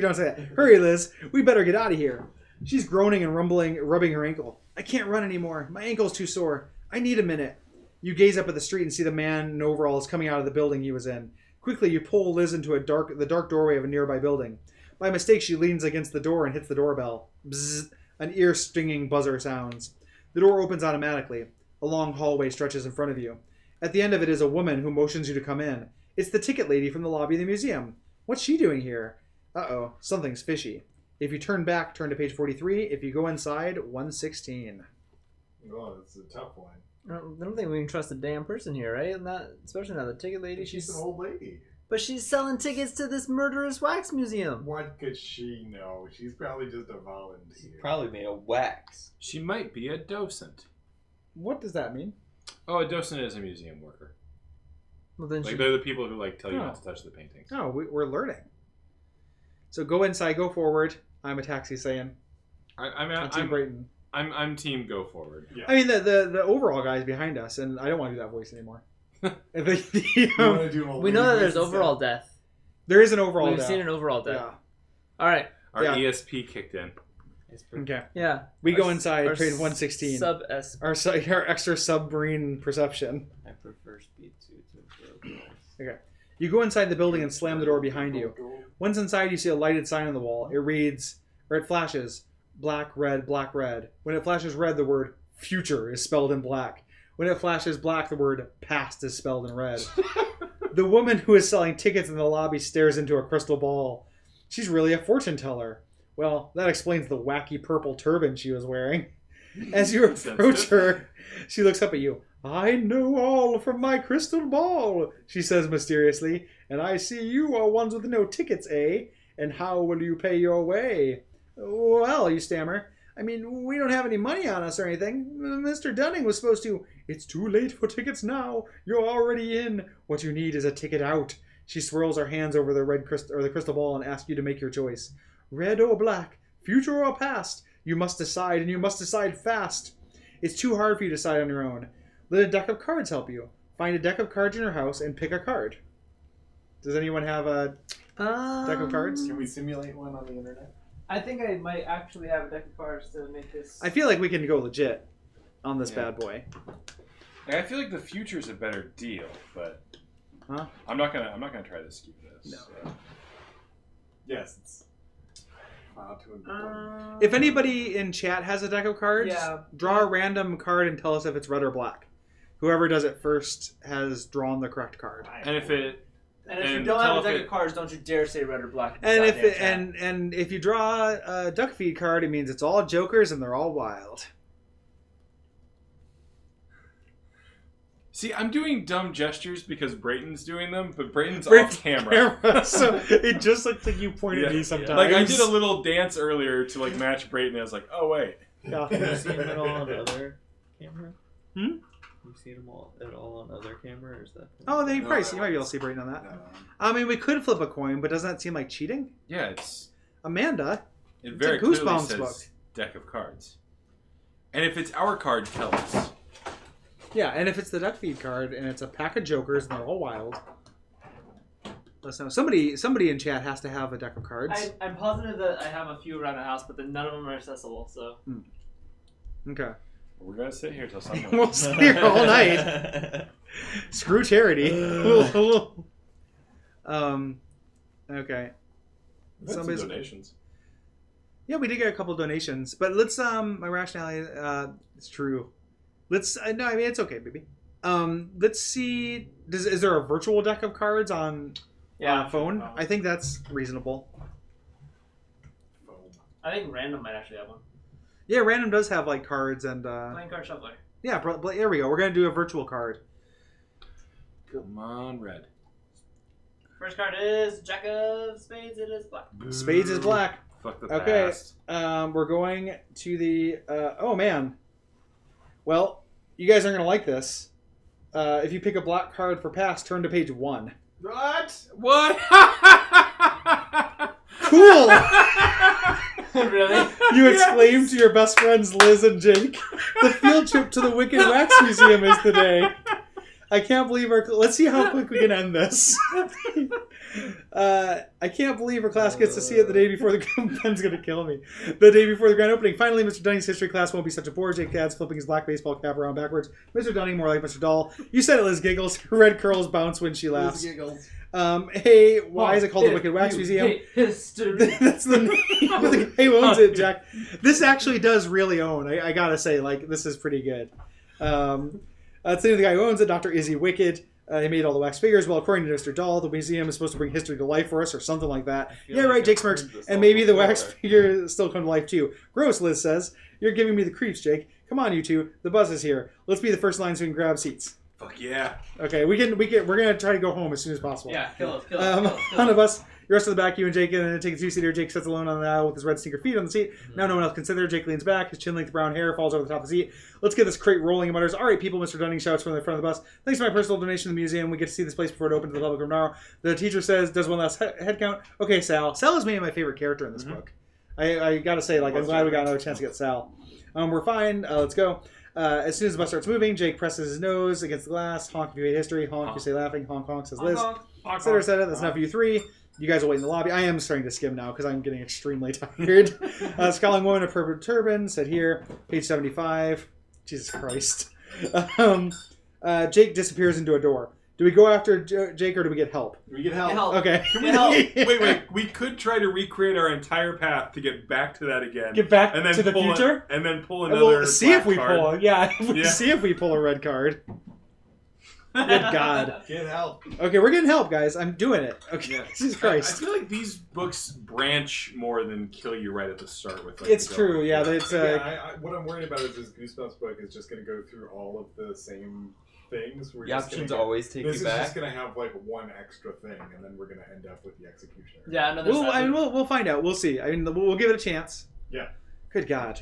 don't say that. "Hurry, Liz. We better get out of here." She's groaning and rubbing her ankle. "I can't run anymore. My ankle's too sore. I need a minute." You gaze up at the street and see the man in overalls coming out of the building he was in. Quickly, you pull Liz into the dark doorway of a nearby building. By mistake, she leans against the door and hits the doorbell. Bzzz. An ear-stinging buzzer sounds. The door opens automatically. A long hallway stretches in front of you. At the end of it is a woman who motions you to come in. It's the ticket lady from the lobby of the museum. What's she doing here? Uh-oh, something's fishy. If you turn back, turn to page 43. If you go inside, 116. Oh, that's a tough one. I don't think we can trust a damn person here, right? Especially not the ticket lady. She's an old lady. But she's selling tickets to this murderous wax museum. What could she know? She's probably just a volunteer. Probably made of wax. She might be a docent. What does that mean? Oh, a docent is a museum worker. Well, then Like they're the people who like tell you Oh. not to touch the paintings. Oh, we're learning. So go inside, go forward. I'm a taxi saying. I'm Team Brayton. I'm team go forward. Yeah. I mean, the overall guy's behind us, and I don't want to do that voice anymore. You wanna do all we know lady that there's voices overall instead? death. There is an overall We've death. seen an overall death. Yeah. All right. Our Yeah. ESP kicked in. Okay. Yeah. We go Our- inside, our trade 116. Sub S. Our extra submarine perception. I prefer speed suits. Okay. You go inside the building and slam the door behind you. Once inside, you see a lighted sign on the wall. It reads, or it flashes, black, red, black, red. When it flashes red, the word future is spelled in black. When it flashes black, the word past is spelled in red. The woman who is selling tickets in the lobby stares into a crystal ball. She's really a fortune teller. Well, that explains the wacky purple turban she was wearing. As you approach her, she looks up at you. "I know all from my crystal ball," she says mysteriously. "And I see you are ones with no tickets, eh? And how will you pay your way?" "Well," you stammer, "I mean, we don't have any money on us or anything. Mr. Dunning was supposed to..." "It's too late for tickets now. You're already in. What you need is a ticket out." She swirls her hands over the the crystal ball and asks you to make your choice. "Red or black, future or past. You must decide, and you must decide fast. It's too hard for you to decide on your own. Let a deck of cards help you. Find a deck of cards in your house and pick a card." Does anyone have a deck of cards? Can we simulate one on the internet? I think I might actually have a deck of cards to make this. I feel like we can go legit on this Yeah. bad boy. Like, I feel like the future's a better deal, but Huh? I'm not gonna try to skew this. No. Yes, it's too important. If anybody in chat has a deck of cards, Yeah. draw a random card and tell us if it's red or black. Whoever does it first has drawn the correct card. And if it And if you And don't tell have a if deck it- of cards, don't you dare say red or black. in the And if goddamn it, chat. and if you draw a Duckfeed card, it means it's all jokers and they're all wild. See, I'm doing dumb gestures because Brayton's doing them, but Brayton's off camera. So it just looks like you pointed at me sometimes. Like I did a little dance earlier to like match Brayton. And I was like, oh wait. Yeah. Have you seen it all on other camera? Hmm? You've seen them all on other camera, or is that? Oh, they No, price. I You might be able to see Brayden on that. No. I mean, we could flip a coin, but doesn't that seem like cheating? Yeah, it's Amanda, it It's very a clearly Goosebumps says book. deck of cards. And if it's our card, tell us. yeah, and if it's the Duckfeed card and it's a pack of jokers and they're all wild, let us know. Somebody in chat has to have a deck of cards. I'm positive that I have a few around the house, but then none of them are accessible. So Okay. We're gonna sit here till someone. We'll sit here all night. Screw charity. Okay. That's some Somebody's- donations. Yeah, we did get a couple donations, but let's my rationality it's true. Let's no, I mean it's okay, baby. Let's see. Is there a virtual deck of cards on phone? I think that's reasonable. I think random might actually have one. Yeah, random does have like cards and Playing card shuffler. yeah. Here we go. We're gonna do a virtual card. Come on, red. First card is Jack of Spades. It is black. Spades is black. Fuck the Okay. past. We're going to the. Oh man. Well, you guys aren't gonna like this. If you pick a black card for pass, turn to page 1. What? What? Cool. Really? You exclaim to your best friends Liz and Jake. The field trip to the Wicked Wax Museum is today. I can't believe let's see how quick we can end this. I can't believe our class gets to see it the day before the Ben's gonna kill me. The day before the grand opening. Finally, Mr. Dunning's history class won't be such a bore. Jake adds, flipping his black baseball cap around backwards. Mr. Dunning, more like Mr. Doll. You said it, Liz giggles. Her red curls bounce when she laughs. Hey, why is it called the Wicked Wax Museum? History. That's the name. Hey, who owns it, Jack? This actually does really own. I gotta say, like, this is pretty good. It's the name of the guy who owns it, Dr. Izzy Wicked. He made all the wax figures. Well, according to Mr. Doll, the museum is supposed to bring history to life for us or something like that. Yeah, right, Jake smirks. And maybe the wax figures still come to life too. Gross, Liz says. You're giving me the creeps, Jake. Come on, you two. The bus is here. Let's be the first line so we can grab seats. Fuck yeah. Okay, we're gonna try to go home as soon as possible. Yeah, kill us. On the bus, you rest of the back, you and Jake, and then take a two-seater. Jake sits alone on the aisle with his red sneaker feet on the seat. Now no one else can sit there. Jake leans back, his chin-length brown hair falls over the top of the seat. Let's get this crate rolling, he mutters. All right, people, Mr. Dunning shouts from the front of the bus. Thanks for my personal donation to the museum. We get to see this place before it opens to the public tomorrow. The teacher says, does one last head count. Okay, Sal. Sal is maybe my favorite character in this book. I gotta say, like, I'm glad we got another chance to get Sal. We're fine. Let's go. As soon as the bus starts moving, Jake presses his nose against the glass. Honk if you hate history. Honk if you say laughing. Honk, honk, says Liz. Sitter said it. That's enough for you three. You guys will wait in the lobby. I am starting to skim now because I'm getting extremely tired. Scowling woman in a purple turban said here, page 75. Jesus Christ. Jake disappears into a door. Do we go after Jake or do we get help? We get help. Okay. Can we help? Wait. We could try to recreate our entire path to get back to that again. Get back and then to the future? And then pull another We'll see if we card. pull. See if we pull a red card. Good God. Get help. Okay, we're getting help, guys. I'm doing it. Okay, Yeah. Jesus I Christ. feel like these books branch more than kill you right at the start with. Like, It's the true, yeah. It's What I'm worried about is this Goosebumps book is just going to go through all of the same things. The options always take you This is back. just going to have like one extra thing, and then we're going to end up with the executioner. Yeah, another. we'll find out. We'll see. I mean, we'll give it a chance. Yeah. Good God.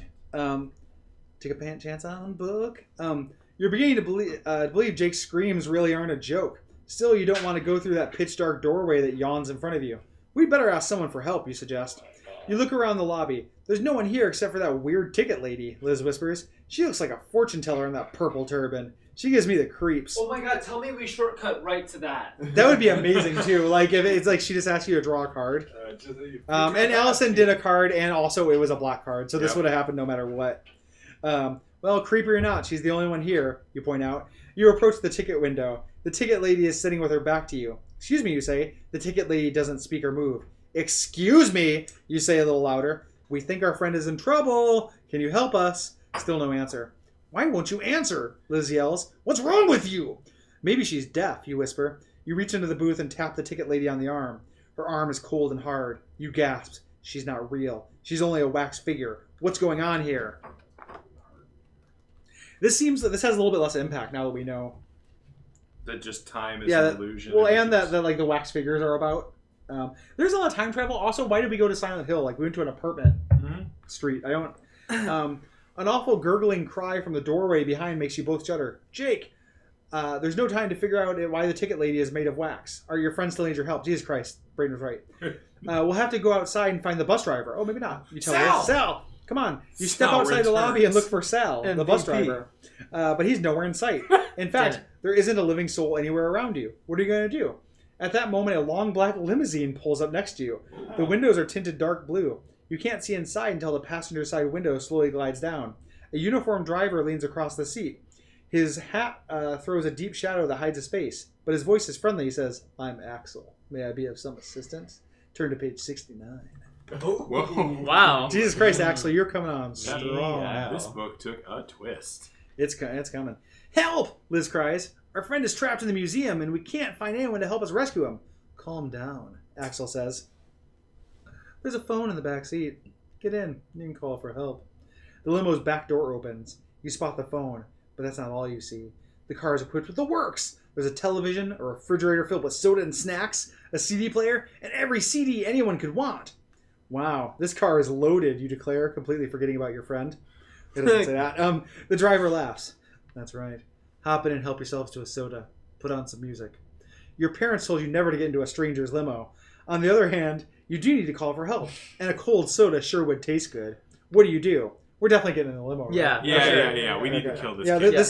Take a chance on book. You're beginning to believe Jake's screams really aren't a joke. Still, you don't want to go through that pitch dark doorway that yawns in front of you. We'd better ask someone for help, you suggest. You look around the lobby. There's no one here except for that weird ticket lady, Liz whispers. She looks like a fortune teller in that purple turban. She gives me the creeps. Oh my God! Tell me we shortcut right to that. That would be amazing too. Like if it's like she just asked you to draw a card. And Allison did a card, and also it was a black card, so this would have happened no matter what. Well, creepy or not, she's the only one here, you point out. You approach the ticket window. The ticket lady is sitting with her back to you. Excuse me, you say. The ticket lady doesn't speak or move. Excuse me, you say a little louder. We think our friend is in trouble. Can you help us? Still no answer. Why won't you answer? Liz yells. What's wrong with you? Maybe she's deaf, you whisper. You reach into the booth and tap the ticket lady on the arm. Her arm is cold and hard. You gasp. She's not real. She's only a wax figure. What's going on here? This has a little bit less impact now that we know. That just time is an illusion. Well, and that like the wax figures are about. There's a lot of time travel. Also, why did we go to Silent Hill? Like we went to an apartment street. I don't. An awful gurgling cry from the doorway behind makes you both shudder. Jake, there's no time to figure out why the ticket lady is made of wax. Are your friends still need your help? Jesus Christ, Braden was right. We'll have to go outside and find the bus driver. Oh, maybe not. You tell me. Sal! Come on. You step outside the lobby and look for Sal, the bus driver. But he's nowhere in sight. In fact, there isn't a living soul anywhere around you. What are you going to do? At that moment, a long black limousine pulls up next to you. The windows are tinted dark blue. You can't see inside until the passenger side window slowly glides down. A uniformed driver leans across the seat. His hat throws a deep shadow that hides his face, but his voice is friendly. He says, I'm Axel. May I be of some assistance? Turn to page 69. Whoa. Wow. Jesus Christ, Axel, you're coming on strong. Yeah, this book took a twist. It's coming. Help! Liz cries. Our friend is trapped in the museum, and we can't find anyone to help us rescue him. Calm down, Axel says. There's a phone in the back seat. Get in. You can call for help. The limo's back door opens. You spot the phone, but that's not all you see. The car is equipped with the works. There's a television, a refrigerator filled with soda and snacks, a CD player, and every CD anyone could want. Wow, this car is loaded, you declare, completely forgetting about your friend. It doesn't say that. The driver laughs. That's right. Hop in and help yourselves to a soda. Put on some music. Your parents told you never to get into a stranger's limo. On the other hand, You do need to call for help, and a cold soda sure would taste good. What do? We're definitely getting in the limo. Right? Yeah. Yeah. We need to kill this Yeah, kid. this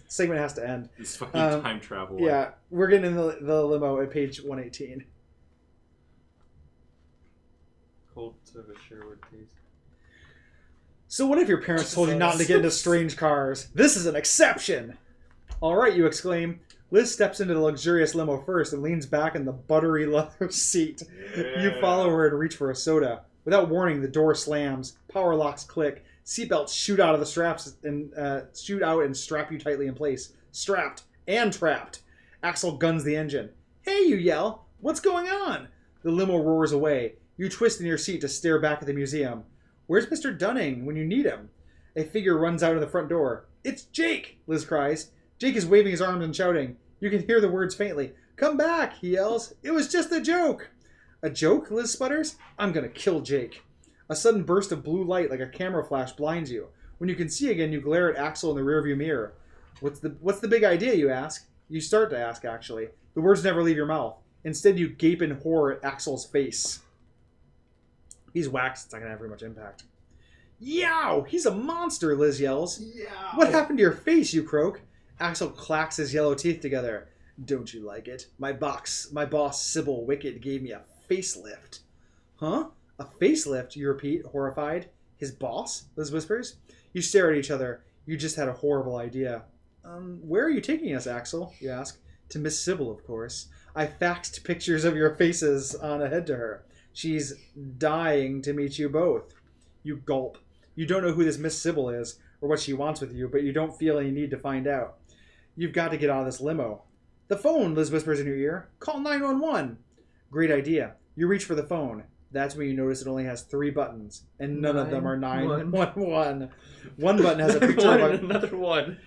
segment has to end. This fucking time travel. Yeah, we're getting in the limo at page 118. Cold soda sure would taste. So what if your parents told you not to get into strange cars? This is an exception! Alright, you exclaim. Liz steps into the luxurious limo first and leans back in the buttery leather seat. Yeah. You follow her and reach for a soda. Without warning, the door slams, power locks click, seatbelts shoot out of the straps and shoot out and strap you tightly in place. Strapped and trapped. Axel guns the engine. Hey, you yell. What's going on? The limo roars away. You twist in your seat to stare back at the museum. Where's Mr. Dunning when you need him? A figure runs out of the front door. It's Jake, Liz cries. Jake is waving his arms and shouting. You can hear the words faintly. Come back, he yells. It was just a joke. A joke? Liz sputters. I'm gonna kill Jake. A sudden burst of blue light like a camera flash blinds you. When you can see again, you glare at Axel in the rearview mirror. What's the big idea, you ask? You start to ask, actually. The words never leave your mouth. Instead, you gape in horror at Axel's face. He's waxed. It's not gonna have very much impact. Yow! He's a monster, Liz yells. Yeah. What happened to your face, you croak? Axel clacks his yellow teeth together. Don't you like it? My boss, Sybil Wicked, gave me a facelift. Huh? A facelift, you repeat, horrified. His boss? Liz whispers. You stare at each other. You just had a horrible idea. Where are you taking us, Axel? You ask. To Miss Sybil, of course. I faxed pictures of your faces on ahead to her. She's dying to meet you both. You gulp. You don't know who this Miss Sybil is or what she wants with you, but you don't feel any need to find out. You've got to get out of this limo. The phone, Liz whispers in your ear. Call 911. Great idea. You reach for the phone. That's when you notice it only has 3 buttons, and none of them are 911. One button has a picture of another one.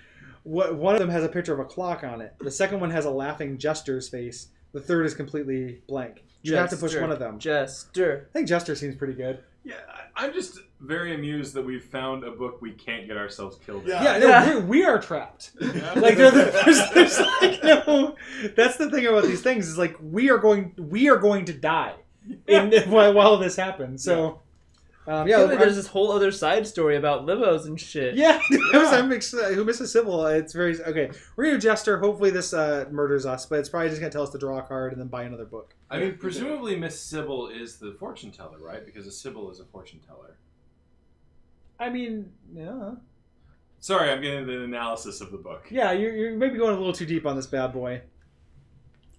One of them has a picture of a clock on it. The second one has a laughing Jester's face. The third is completely blank. You have to push one of them. Jester. I think Jester seems pretty good. Yeah, I'm just very amused that we've found a book we can't get ourselves killed in. No, we are trapped. Like there's like no. That's the thing about these things is like we are going to die while this happens. So there's this whole other side story about limos and shit. Yeah, I'm excited. Who misses Sybil? It's very okay. We're gonna do Jester. Hopefully this murders us, but it's probably just gonna tell us to draw a card and then buy another book. I mean, presumably Miss Sybil is the fortune teller, right? Because a Sybil is a fortune teller. I mean, yeah. Sorry, I'm getting the analysis of the book. Yeah, you're maybe going a little too deep on this bad boy.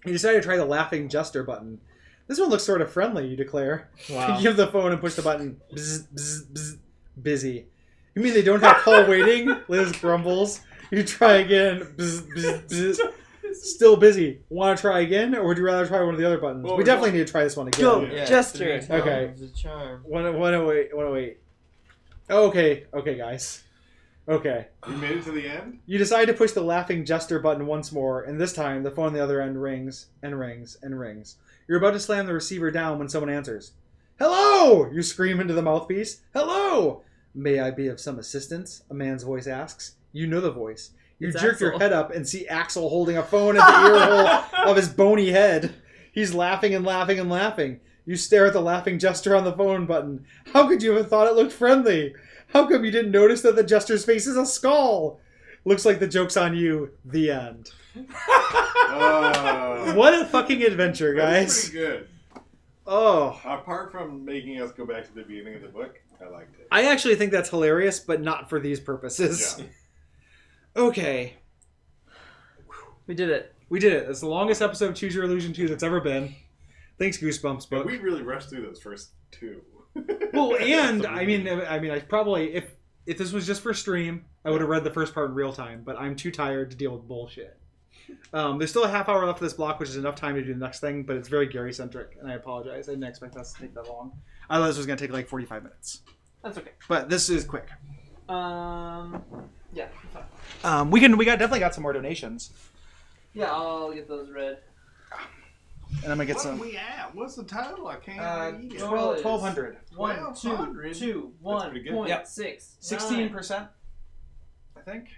You decided to try the laughing Jester button. This one looks sort of friendly, you declare. Wow. You give the phone and push the button. Bzz, bzz, bzz. Busy. You mean they don't have call waiting? Liz grumbles. You try again. Bzz, bzz, bzz. Still busy. Want to try again, or would you rather try one of the other buttons? Well, we definitely need to try this one again. Go, Yeah. Jester. Okay. It's a charm. 108. Oh, okay, guys. Okay. You made it to the end? You decide to push the laughing Jester button once more, and this time the phone on the other end rings and rings and rings. You're about to slam the receiver down when someone answers. Hello! You scream into the mouthpiece. Hello! May I be of some assistance? A man's voice asks. You know the voice. You It's jerk Axel. your head up and see Axel holding a phone at the ear hole of his bony head. He's laughing and laughing and laughing. You stare at the laughing Jester on the phone button. How could you have thought it looked friendly? How come you didn't notice that the Jester's face is a skull? Looks like the joke's on you. The end. What a fucking adventure, guys. Pretty good. Oh. Apart from making us go back to the beginning of the book, I liked it. I actually think that's hilarious, but not for these purposes. Yeah. Okay. We did it. We did it. It's the longest episode of Choose Your Illusion 2 that's ever been. Thanks, Goosebumps But book. we really rushed through those first 2. Well, and I mean, I probably if this was just for stream, I would have read the first part in real time. But I'm too tired to deal with bullshit. There's still a half hour left of this block, which is enough time to do the next thing. But it's very Gary centric, and I apologize. I didn't expect us to take that long. I thought this was going to take like 45 minutes. That's okay. But this is quick. Yeah. We definitely got some more donations, Yeah, I'll get those read. and I'm gonna get What some. are we at? What's the total? I can't read it. 1,200. 1, 2, 1,200. 2, That's pretty good. 1.6. 16%, I think,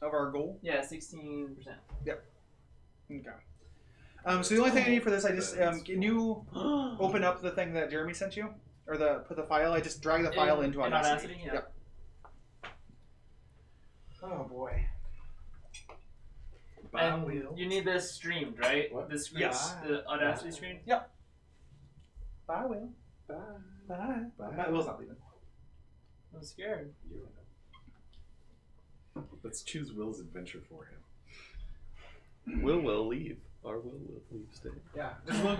of our goal. Yeah, 16%. Okay. So the only thing I need for this, I just can you open up the thing that Jeremy sent you, or put the file? I just drag the file into Audacity. Yeah. Yep. Oh boy. And you need this streamed, right? What? This screen, Yes. the Audacity screen. Bye, Will. Bye. Bye. Bye. Will's not leaving. I'm scared. Let's choose Will's adventure for him. Will leave. Or will leave stay? Yeah. Just Will